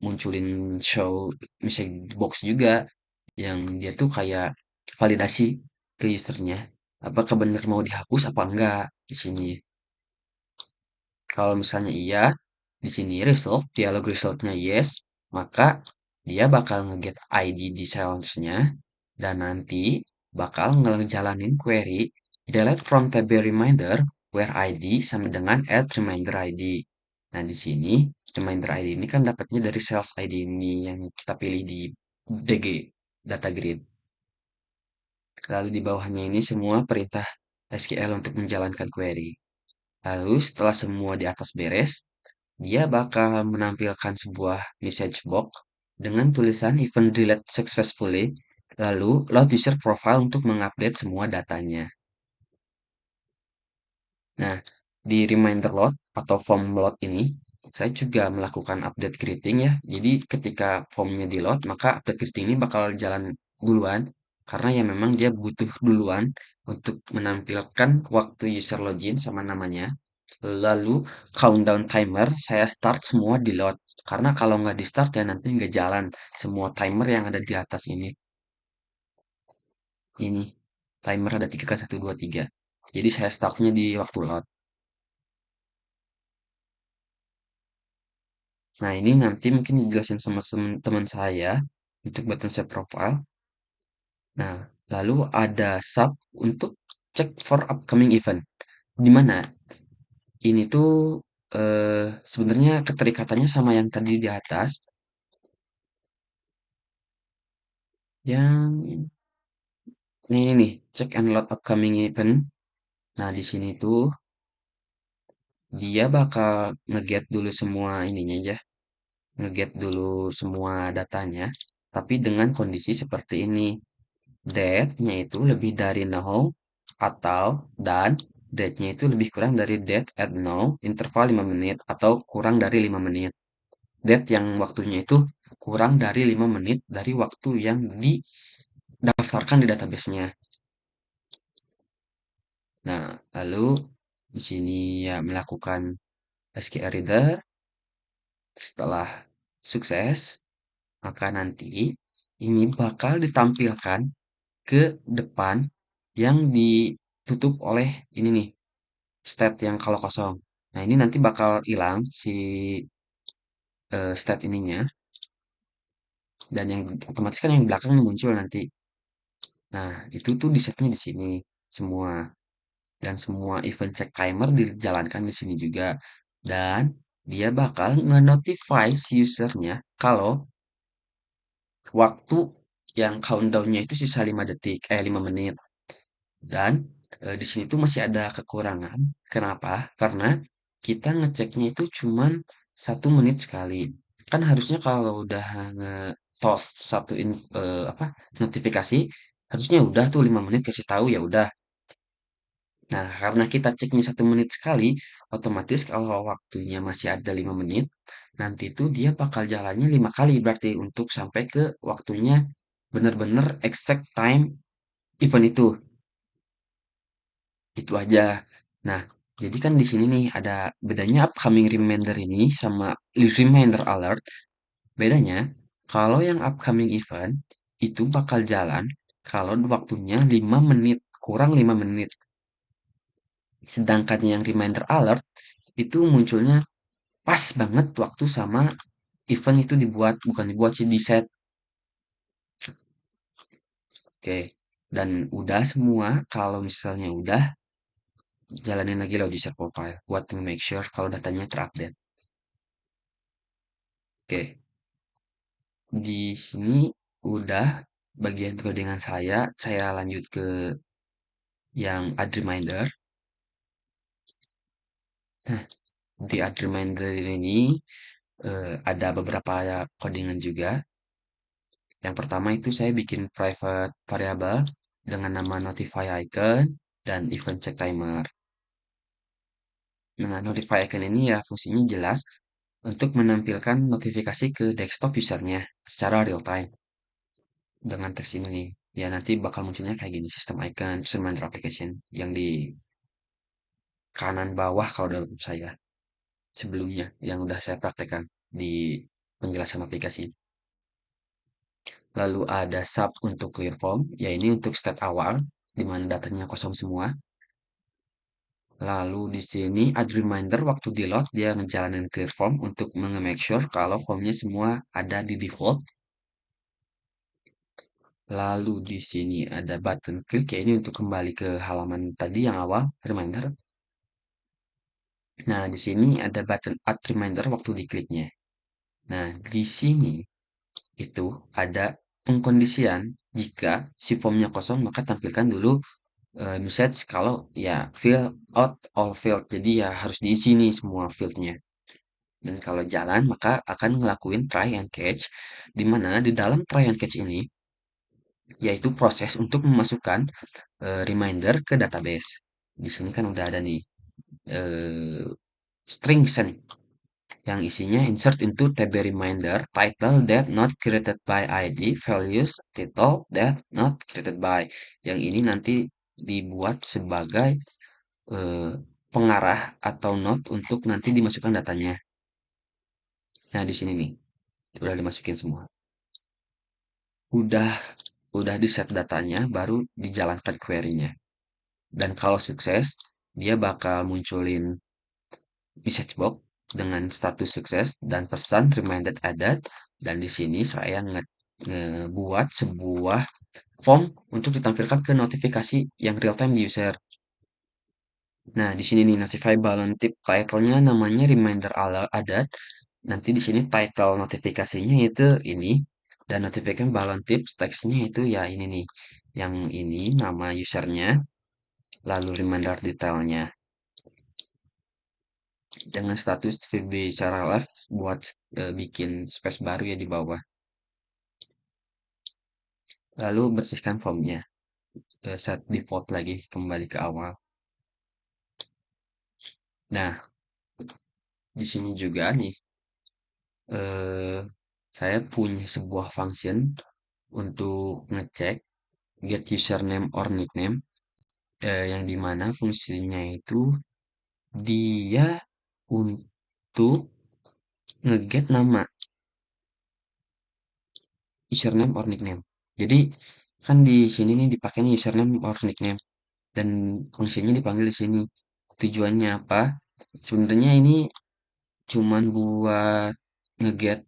munculin show message box juga yang dia tuh kayak validasi ke usernya. Apakah benar mau dihapus apa enggak di sini. Kalau misalnya iya, di sini result, dialog resultnya yes, maka dia bakal nge-get ID di cellsnya dan nanti bakal ngejalanin query delete from table reminder where ID sama dengan add reminder ID. Nah, di sini reminder ID ini kan dapatnya dari cells ID ini yang kita pilih di DG, data grid. Lalu di bawahnya ini semua perintah SQL untuk menjalankan query. Lalu setelah semua di atas beres, dia bakal menampilkan sebuah message box dengan tulisan event delete successfully, lalu load user profile untuk mengupdate semua datanya. Nah, di reminder load atau form load ini, saya juga melakukan update greeting ya. Jadi ketika formnya di load, maka update greeting ini bakal jalan duluan, karena ya memang dia butuh duluan untuk menampilkan waktu user login sama namanya. Lalu countdown timer saya start semua di load. Karena kalau nggak di start ya nanti nggak jalan semua timer yang ada di atas ini. Ini timer ada 3 1 2 3. Jadi saya startnya di waktu load. Nah, ini nanti mungkin dijelasin sama teman saya untuk button set profile. Nah, lalu ada sub untuk check for upcoming event. Di mana ini tuh sebenarnya keterikatannya sama yang tadi di atas, yang ini nih, check and load upcoming event. Nah, di sini tuh dia bakal nge-get dulu semua ininya ya, nge-get dulu semua datanya, tapi dengan kondisi seperti ini. Date-nya itu lebih dari now atau dan date-nya itu lebih kurang dari date at now interval 5 menit atau kurang dari 5 menit. Date yang waktunya itu kurang dari 5 menit dari waktu yang didaftarkan di database-nya. Nah, lalu di sini ya melakukan SQL Reader. Setelah sukses, maka nanti ini bakal ditampilkan ke depan yang ditutup oleh ini nih, state yang kalau kosong. Nah, ini nanti bakal hilang si state ininya dan yang otomatis kan yang belakang muncul nanti. Nah, itu tuh di setnya di sini semua dan semua event check timer dijalankan di sini juga dan dia bakal nge-notify si usernya kalau waktu yang countdown-nya itu sisa 5 detik, 5 menit. Dan di sini tuh masih ada kekurangan. Kenapa? Karena kita ngeceknya itu cuman 1 menit sekali. Kan harusnya kalau udah nge-toast apa notifikasi, harusnya udah tuh 5 menit kasih tahu ya udah. Nah, karena kita ceknya 1 menit sekali, otomatis kalau waktunya masih ada 5 menit, nanti tuh dia bakal jalannya 5 kali berarti untuk sampai ke waktunya bener-bener exact time event itu. Itu aja. Nah, jadi kan di sini nih ada bedanya upcoming reminder ini sama reminder alert. Bedanya, kalau yang upcoming event itu bakal jalan kalau waktunya 5 menit, kurang 5 menit. Sedangkan yang reminder alert itu munculnya pas banget waktu sama event itu dibuat, bukan dibuat sih, di set. Oke. Dan udah semua, kalau misalnya udah, jalanin lagi logischer profile buat nge-make sure kalau datanya terupdate. Oke. Di sini udah bagian codingan saya lanjut ke yang add reminder. Nah, di add reminder ini ada beberapa codingan juga. Yang pertama itu saya bikin private variable dengan nama notify icon dan event check timer. Nah, notify icon ini ya fungsinya jelas untuk menampilkan notifikasi ke desktop usernya secara real time dengan teks ini nih. Ya nanti bakal munculnya kayak gini, sistem icon, reminder application yang di kanan bawah kalau dalam saya sebelumnya yang udah saya praktekkan di penjelasan aplikasi. Lalu ada sub untuk clear form, ya ini untuk state awal di mana datanya kosong semua. Lalu di sini ada reminder waktu di load dia ngejalanin clear form untuk make sure kalau formnya semua ada di default. Lalu di sini ada button klik, ya ini untuk kembali ke halaman tadi yang awal reminder. Nah, di sini ada button add reminder waktu dikliknya. Nah, di sini itu ada pengkondisian jika si formnya kosong maka tampilkan dulu message kalau ya fill out all field. Jadi ya harus diisi nih semua fieldnya. Dan kalau jalan maka akan ngelakuin try and catch, di mana di dalam try and catch ini yaitu proses untuk memasukkan reminder ke database. Di sini kan udah ada nih eh, string send yang isinya insert into table reminder title that not created by ID values title that not created by, yang ini nanti dibuat sebagai eh, pengarah atau note untuk nanti dimasukkan datanya. Nah, di sini nih udah dimasukin semua. Udah udah di set datanya baru dijalankan query-nya. Dan kalau sukses, dia bakal munculin message box dengan status sukses dan pesan reminded added. Dan di sini saya ngebuat sebuah form untuk ditampilkan ke notifikasi yang real time di user. Nah, di sini nih notify balloon tip title-nya namanya reminder added. Nanti di sini title notifikasinya itu ini dan notification balloon tips teksnya itu ya ini nih. Yang ini nama usernya, lalu reminder detailnya dengan status VB secara live buat bikin space baru ya di bawah. Lalu bersihkan formnya, set default lagi kembali ke awal. Nah, di sini juga nih eh, saya punya sebuah function untuk ngecek get username or nickname, yang dimana fungsinya itu dia untuk ngeget nama username or nickname. Jadi kan di sini nih dipakai nih username or nickname dan fungsinya dipanggil di sini. Tujuannya apa? Sebenarnya ini cuman buat ngeget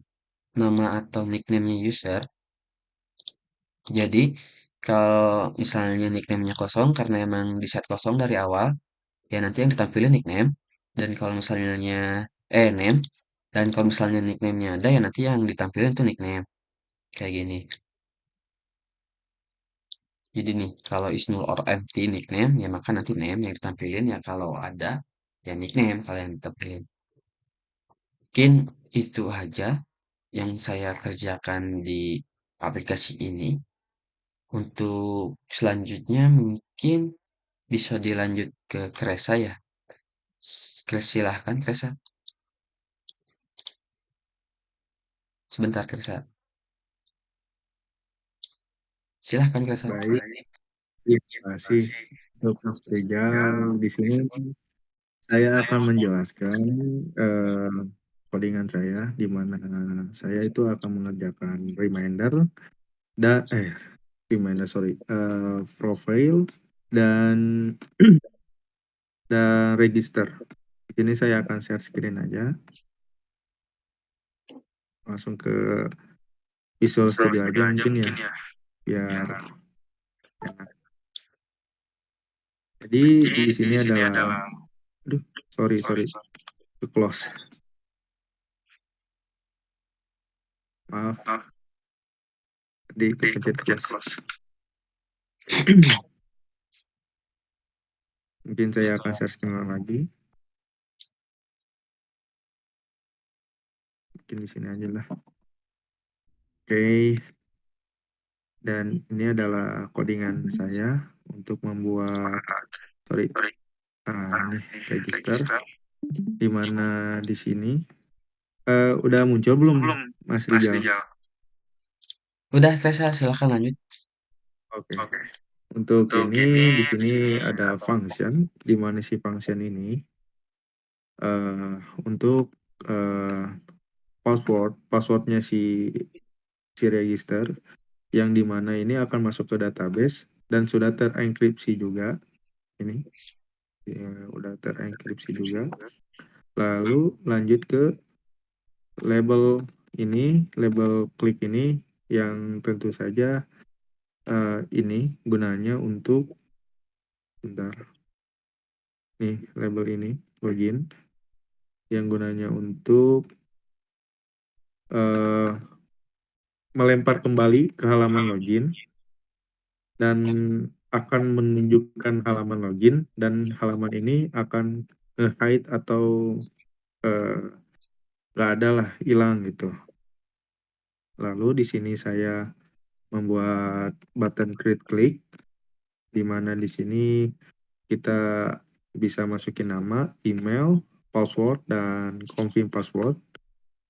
nama atau nickname-nya user. Jadi kalau misalnya nickname-nya kosong karena emang di set kosong dari awal, ya nanti yang ditampilin nickname. Dan kalau misalnya name, dan kalau misalnya nickname-nya ada ya nanti yang ditampilin tuh nickname. Kayak gini. Jadi nih, kalau is null or empty nickname, ya maka nanti name yang ditampilin ya kalau ada, ya nickname kalian ditampilin. Mungkin itu aja yang saya kerjakan di aplikasi ini. Untuk selanjutnya mungkin bisa dilanjut ke Kresa ya. Silahkan Kresa. Sebentar Kresa. Silahkan Kresa. Baik, terima kasih untuk Mas Rizal. Di sini saya akan menjelaskan eh, codingan saya, di mana saya itu akan mengerjakan reminder dan gimana sorry profile dan register. Ini saya akan share screen aja, langsung ke Visual Studio aja mungkin ya, biar enak. Jadi di sini adalah, aduh sorry to close, maaf tadi kepencet close. Mungkin saya akan share screen lagi, mungkin di sini aja lah. Oke, dan ini adalah codingan saya untuk membuat, sorry, ini register, di mana di sini udah muncul belum Mas Rijal? Udah, Reza, silakan lanjut. Oke. Untuk ini di sini ada function, di mana si function ini untuk passwordnya si register, yang dimana ini akan masuk ke database dan sudah terenkripsi juga. Ini ya, udah terenkripsi juga. Lalu lanjut ke label label klik ini, yang tentu saja ini gunanya untuk, bentar, nih label ini login, yang gunanya untuk melempar kembali ke halaman login dan akan menunjukkan halaman login, dan halaman ini akan hide atau nggak ada lah, hilang gitu. Lalu di sini saya membuat button create click, di mana di sini kita bisa masukin nama, email, password, dan confirm password,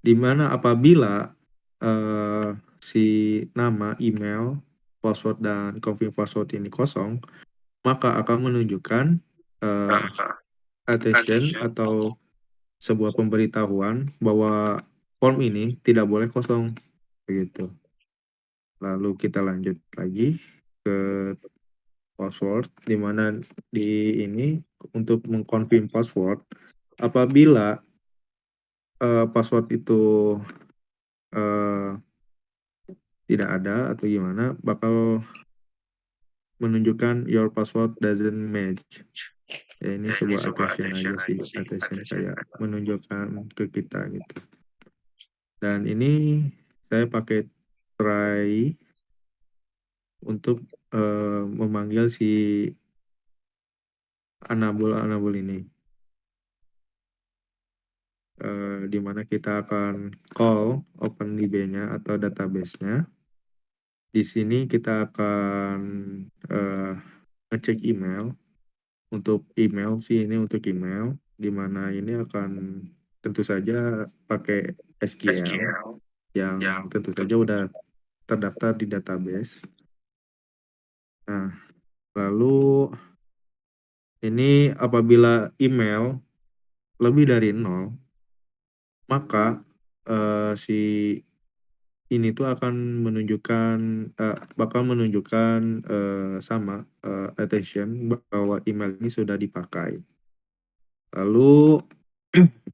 di mana apabila si nama, email, password, dan confirm password ini kosong, maka akan menunjukkan uh, attention atau sebuah pemberitahuan bahwa form ini tidak boleh kosong begitu. Lalu kita lanjut lagi ke password, di mana di ini untuk mengkonfirm password, apabila password itu uh, tidak ada atau gimana, bakal menunjukkan your password doesn't match. Ya, ini sebuah attention aja sih, attention kayak menunjukkan ke kita gitu. Dan ini saya pakai try untuk memanggil si anabul ini, di mana kita akan call OpenDB-nya atau database-nya. Di sini kita akan ngecek email. Untuk email sih, ini untuk email, di mana ini akan tentu saja pakai SQL yang tentu saja udah terdaftar di database. Nah, lalu ini apabila email lebih dari 0, maka si ini tuh akan menunjukkan, bakal menunjukkan sama attention bahwa email ini sudah dipakai. Lalu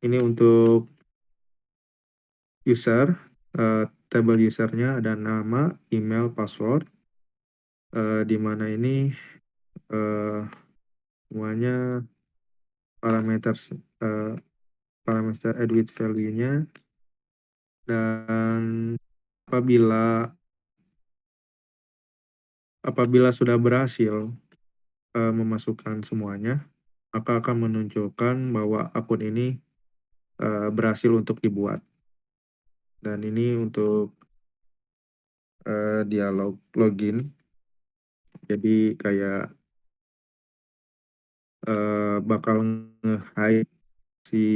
ini untuk user, table usernya ada nama, email, password, di mana ini semuanya parameter add value-nya, dan apabila sudah berhasil memasukkan semuanya, maka akan menunjukkan bahwa akun ini berhasil untuk dibuat. Dan ini untuk dialog login, jadi kayak bakal nge-hide si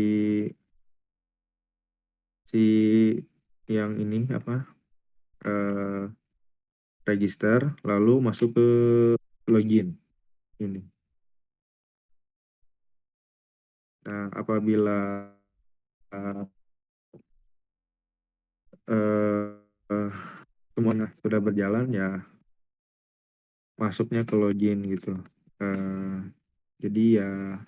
yang ini apa register, lalu masuk ke login ini. Nah, apabila uh, semuanya sudah berjalan ya masuknya ke login gitu. Jadi ya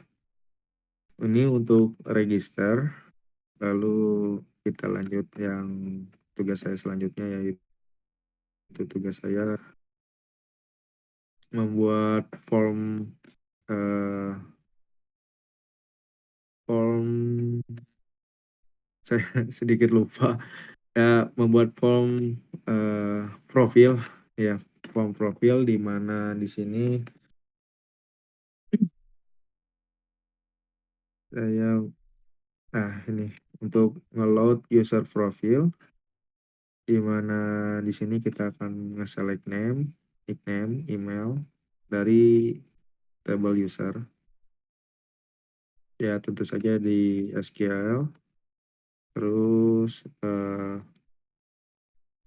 ini untuk register, lalu kita lanjut yang tugas saya selanjutnya, yaitu tugas saya membuat form eh, form saya sedikit lupa ya, membuat form profil ya, form profil di mana di sini saya ini untuk ngeload user profile, di mana di sini kita akan nge-select name, nickname, email dari table user. Ya tentu saja di SQL. Terus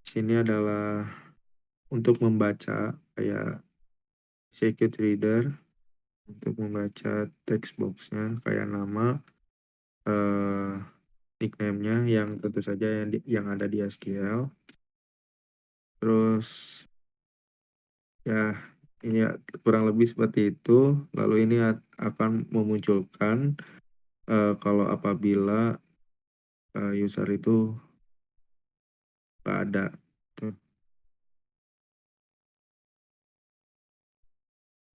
sini adalah untuk membaca kayak circuit reader, untuk membaca text boxnya kayak nama, eh, nickname-nya yang tentu saja yang ada di SQL. Terus ya ini ya, kurang lebih seperti itu. Lalu ini akan memunculkan kalau apabila user itu nggak ada. Tuh.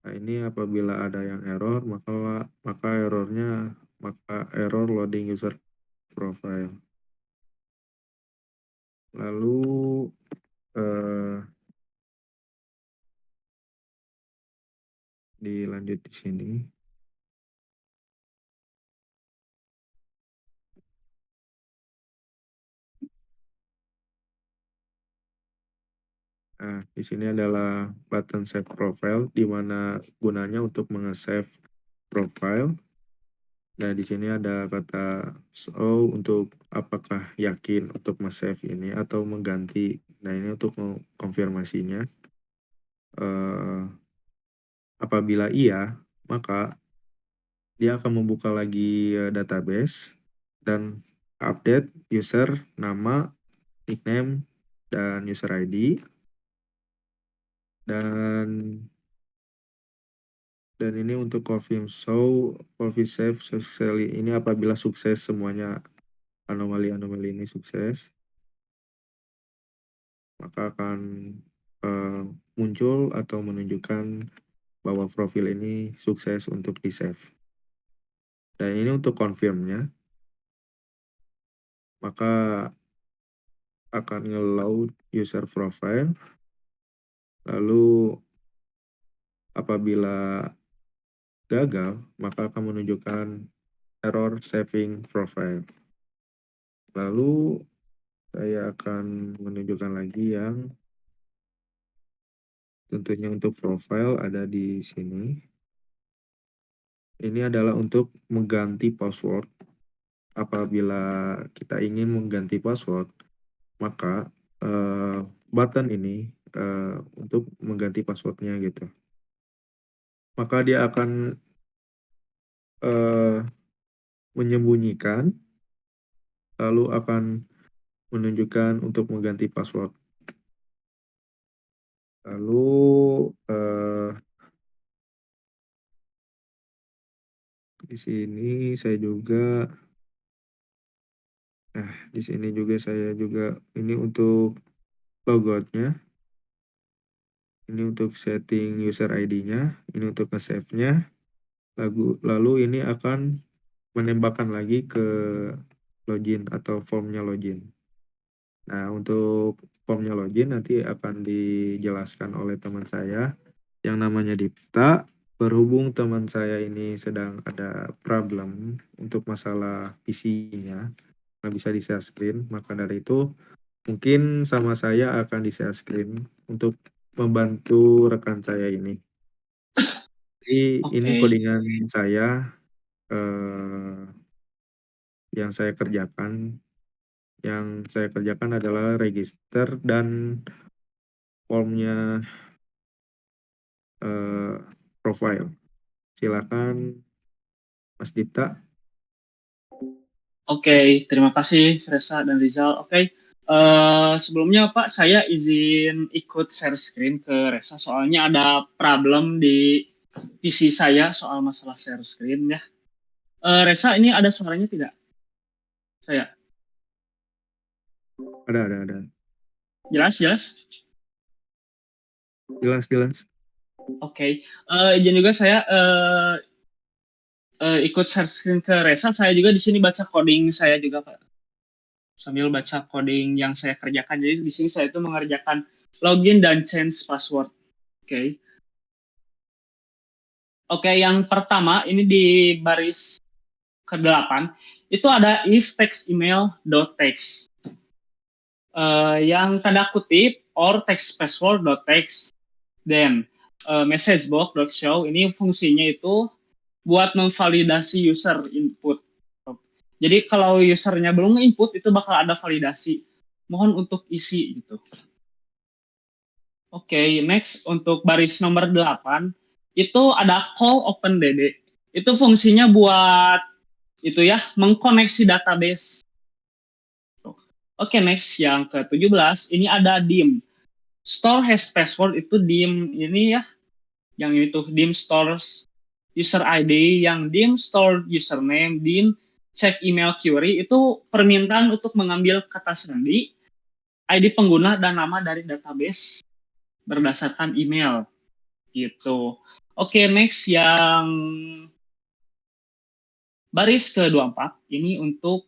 Nah ini apabila ada yang error, maka error loading user profile. Lalu eh, dilanjut di sini. Nah, di sini adalah button save profile, di mana gunanya untuk menge-save profile. Nah, di sini ada kata show untuk apakah yakin untuk nge-save ini atau mengganti. Nah, ini untuk konfirmasinya. Eh, Apabila iya, maka dia akan membuka lagi database dan update user, nama, nickname, dan user ID. Dan ini untuk confirm show, confirm save, successfully. Ini apabila sukses semuanya, anomali-anomali ini sukses, maka akan eh, muncul atau menunjukkan bahwa profil ini sukses untuk di-save. Dan ini untuk confirmnya, maka akan nge-load user profile. Lalu apabila gagal, maka akan menunjukkan error saving profile. Lalu saya akan menunjukkan lagi yang tentunya untuk profile ada di sini. Ini adalah untuk mengganti password. Apabila kita ingin mengganti password, maka button ini untuk mengganti passwordnya gitu. Maka dia akan menyembunyikan, lalu akan menunjukkan untuk mengganti password. Lalu di sini saya juga, di sini juga saya juga ini untuk logoutnya. Ini untuk setting user ID-nya, ini untuk nge-save-nya. Lalu ini akan menembakkan lagi ke login atau formnya login. Nah, untuk formnya login nanti akan dijelaskan oleh teman saya yang namanya Dipta. Berhubung teman saya ini sedang ada problem untuk masalah PC-nya, nggak bisa di-share screen, maka dari itu mungkin sama saya akan di-share screen untuk membantu rekan saya ini. Jadi ini Oke. codingan saya yang saya kerjakan. Yang saya kerjakan adalah register dan formnya profile. Silakan Mas Dipta. Oke, terima kasih Reza dan Rizal. Oke, Sebelumnya Pak, saya izin ikut share screen ke Resa, soalnya ada problem di PC saya soal masalah share screen ya. Resa, ini ada suaranya tidak? Saya. Ada. Jelas, jelas? Jelas. Oke. Izin juga saya ikut share screen ke Resa. Saya juga di sini baca coding saya juga, Pak. Sambil baca coding yang saya kerjakan. Jadi di sini saya itu mengerjakan login dan change password. Oke. Oke, yang pertama ini di baris ke-8 itu ada if text email dot text. Yang tanda kutip or text password dot text, then message box dot show, ini fungsinya itu buat memvalidasi user input. Jadi kalau usernya belum input itu bakal ada validasi. Mohon untuk isi gitu. Oke, next untuk baris nomor 8 itu ada call OpenDB. Itu fungsinya buat itu ya, mengkoneksi database. Oke, next yang ke-17 ini ada dim. Store has password, itu dim ini ya, yang itu dim stores user ID, yang dim store username, dim check email query itu permintaan untuk mengambil kata sandi, ID pengguna dan nama dari database berdasarkan email gitu. Oke, next yang baris ke-24 ini untuk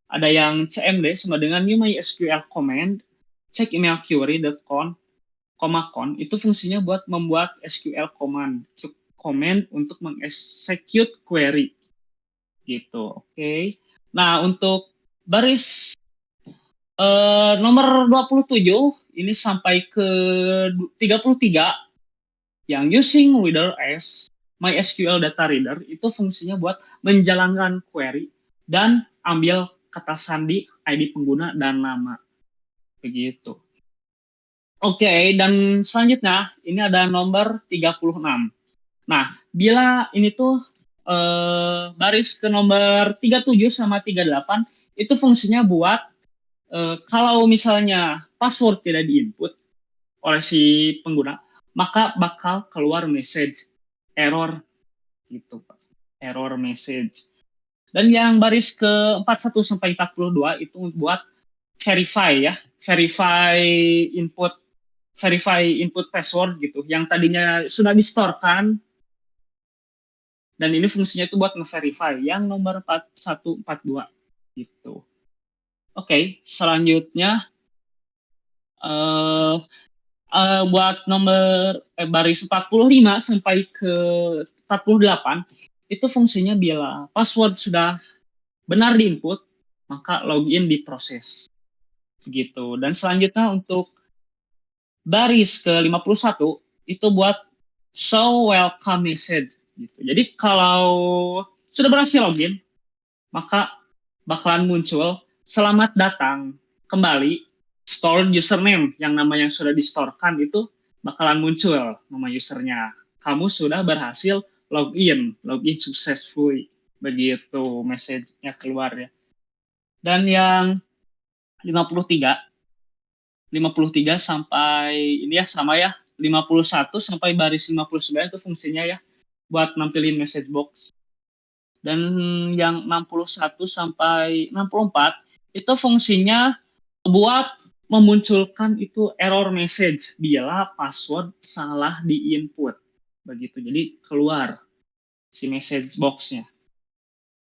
ada yang CMD sama dengan new MySQL command check email query.con, con itu fungsinya buat membuat SQL command untuk mengexecute query gitu. Oke. Nah, untuk baris nomor 27 ini sampai ke 33 yang using reader as MySQL data reader itu fungsinya buat menjalankan query dan ambil kata sandi, ID pengguna dan nama. Begitu. Oke, dan selanjutnya ini ada nomor 36. Nah, bila ini tuh baris ke nomor 37 sama 38 itu fungsinya buat kalau misalnya password tidak diinput oleh si pengguna, maka bakal keluar message error gitu, Pak. Error message. Dan yang baris ke 41 sampai 42 itu buat verify ya, input verify input password gitu, yang tadinya sudah distorkan dan ini fungsinya itu buat nge-verify yang nomor 41 42 gitu. Oke, selanjutnya buat nomor baris 45 sampai ke 48 itu fungsinya bila password sudah benar diinput maka login diproses begitu. Dan selanjutnya untuk baris ke 51 itu buat show welcome message gitu. Jadi kalau sudah berhasil login maka bakalan muncul selamat datang kembali, store username, yang nama yang sudah distorkan itu bakalan muncul nama usernya. Kamu sudah berhasil login successfully, begitu message-nya keluar ya. Dan yang 53 sampai ini ya sama ya, 51 sampai baris 59 itu fungsinya ya buat nampilin message box. Dan yang 61 sampai 64 itu fungsinya buat memunculkan itu error message bila password salah di-input. Begitu. Jadi keluar si message box-nya.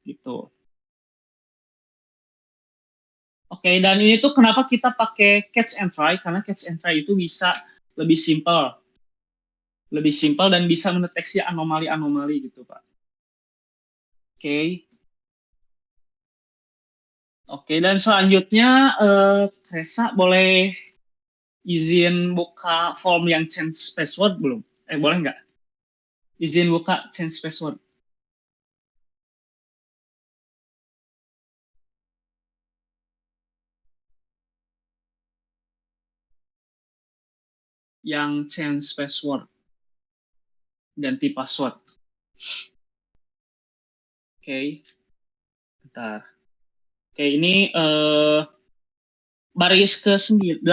Gitu. Oke, dan ini tuh kenapa kita pakai catch and try? Karena catch and try itu bisa lebih simple. Lebih simple dan bisa mendeteksi anomali-anomali gitu, Pak. Oke. Oke, dan selanjutnya Resa boleh izin buka form yang change password belum? Boleh nggak? Izin buka change password. Yang change password. Ganti password. Oke. Bentar. Oke, ini baris ke 8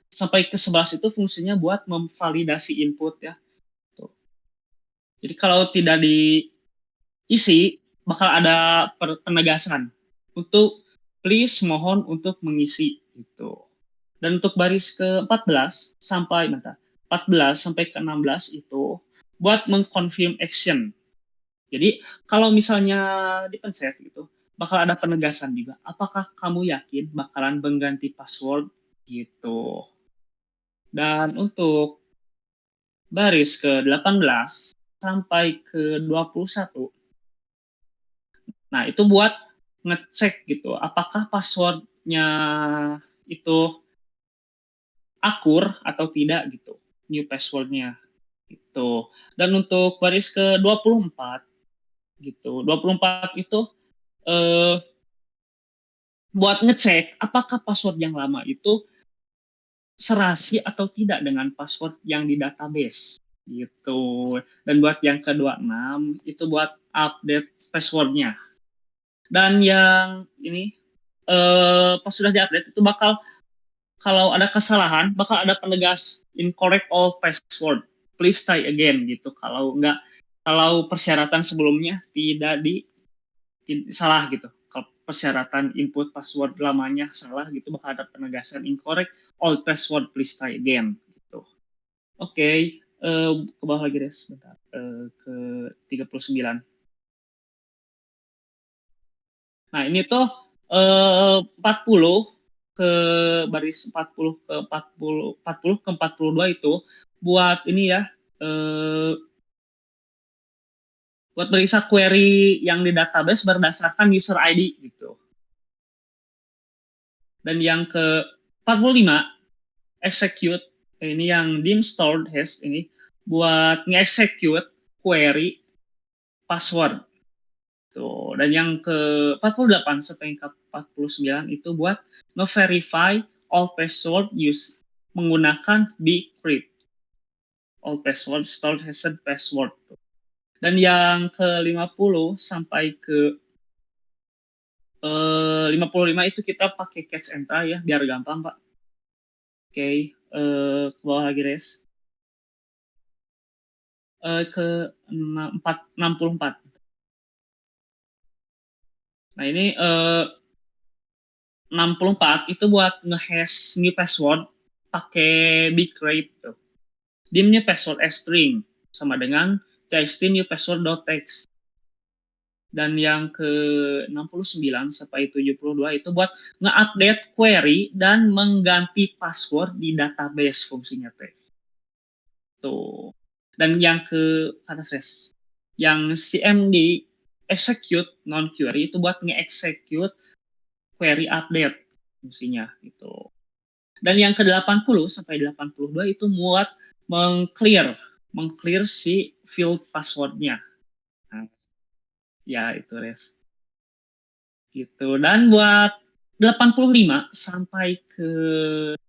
sampai ke 11 itu fungsinya buat memvalidasi input ya. Tuh. Jadi kalau tidak diisi, bakal ada penegasan untuk please mohon untuk mengisi gitu. Dan untuk baris ke 14 sampai 14 sampai ke 16 itu buat mengconfirm action. Jadi kalau misalnya dipencet gitu, bakal ada penegasan juga. Apakah kamu yakin bakalan mengganti password gitu. Dan untuk baris ke 18 sampai ke 21, nah itu buat ngecek gitu, apakah passwordnya itu akur atau tidak gitu, new passwordnya gitu. Dan untuk baris ke 24 gitu, 24 itu eh, buat ngecek apakah password yang lama itu serasi atau tidak dengan password yang di database gitu. Dan buat yang ke-26 itu buat update passwordnya. Dan yang ini pas sudah diupdate itu bakal kalau ada kesalahan bakal ada penegas incorrect all password. Please try again gitu. Kalau persyaratan sebelumnya tidak salah gitu. Kalau persyaratan input password lamanya salah gitu bakal ada penegasan incorrect all password please try again gitu. Oke, ke bawah lagi Des, bentar. Ke 39. Nah, ini tuh 40 ke baris 40 ke 40 ke 42 itu buat ini ya buat periksa query yang di database berdasarkan user ID gitu. Dan yang ke 45 execute ini yang dim stored hash ini buat nge-execute query password. Tuh. Dan yang ke 48 sampai ke 49 itu buat nge-verify all password use menggunakan bcrypt. All password stored hashed password. Dan yang ke 50 sampai ke 55 itu kita pakai catch and try ya biar gampang Pak. Oke, ke bawah lagi Res. Ke 64. Nah ini 64 itu buat ngehash new password pakai bcrypt tuh. Dimnya password string sama dengan txt new password.txt. Dan yang ke 69 sampai 72 itu buat nge-update query dan mengganti password di database fungsinya teh. Tuh. Dan yang ke atas yang CMD execute non query itu buat nge-execute query update fungsinya gitu. Dan yang ke 80 sampai 82 itu buat mengclear si field passwordnya. Nah, ya itu Res. Gitu. Dan buat 85 sampai ke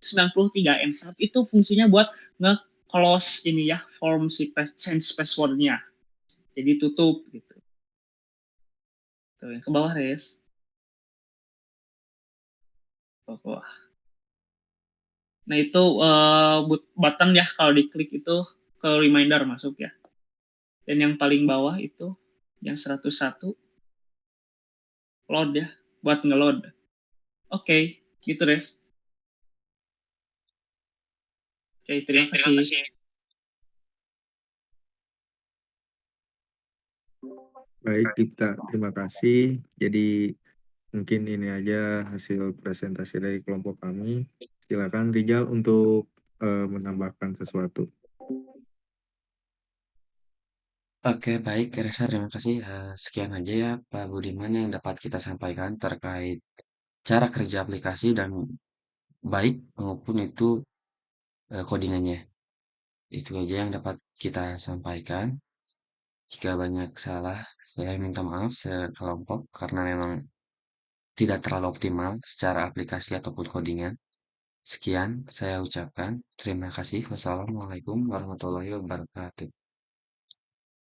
93 NSAP itu fungsinya buat nge-close ini ya form si change passwordnya. Jadi tutup gitu. Tuh, yang ke bawah Res. Bawah. Nah itu button ya kalau diklik itu ke reminder masuk ya. Dan yang paling bawah itu yang 101 load ya buat ngeload. Oke, gitu Res. Oke, terima kasih. Baik, kita terima kasih. Jadi mungkin ini aja hasil presentasi dari kelompok kami. Silakan Rijal untuk menambahkan sesuatu. Oke, baik, Reza, terima kasih. Sekian aja ya, Pak Budiman yang dapat kita sampaikan terkait cara kerja aplikasi dan baik maupun itu codingannya. Itu aja yang dapat kita sampaikan. Jika banyak salah, saya minta maaf sekelompok karena memang tidak terlalu optimal secara aplikasi ataupun codingan. Sekian saya ucapkan. Terima kasih. Wassalamualaikum warahmatullahi wabarakatuh.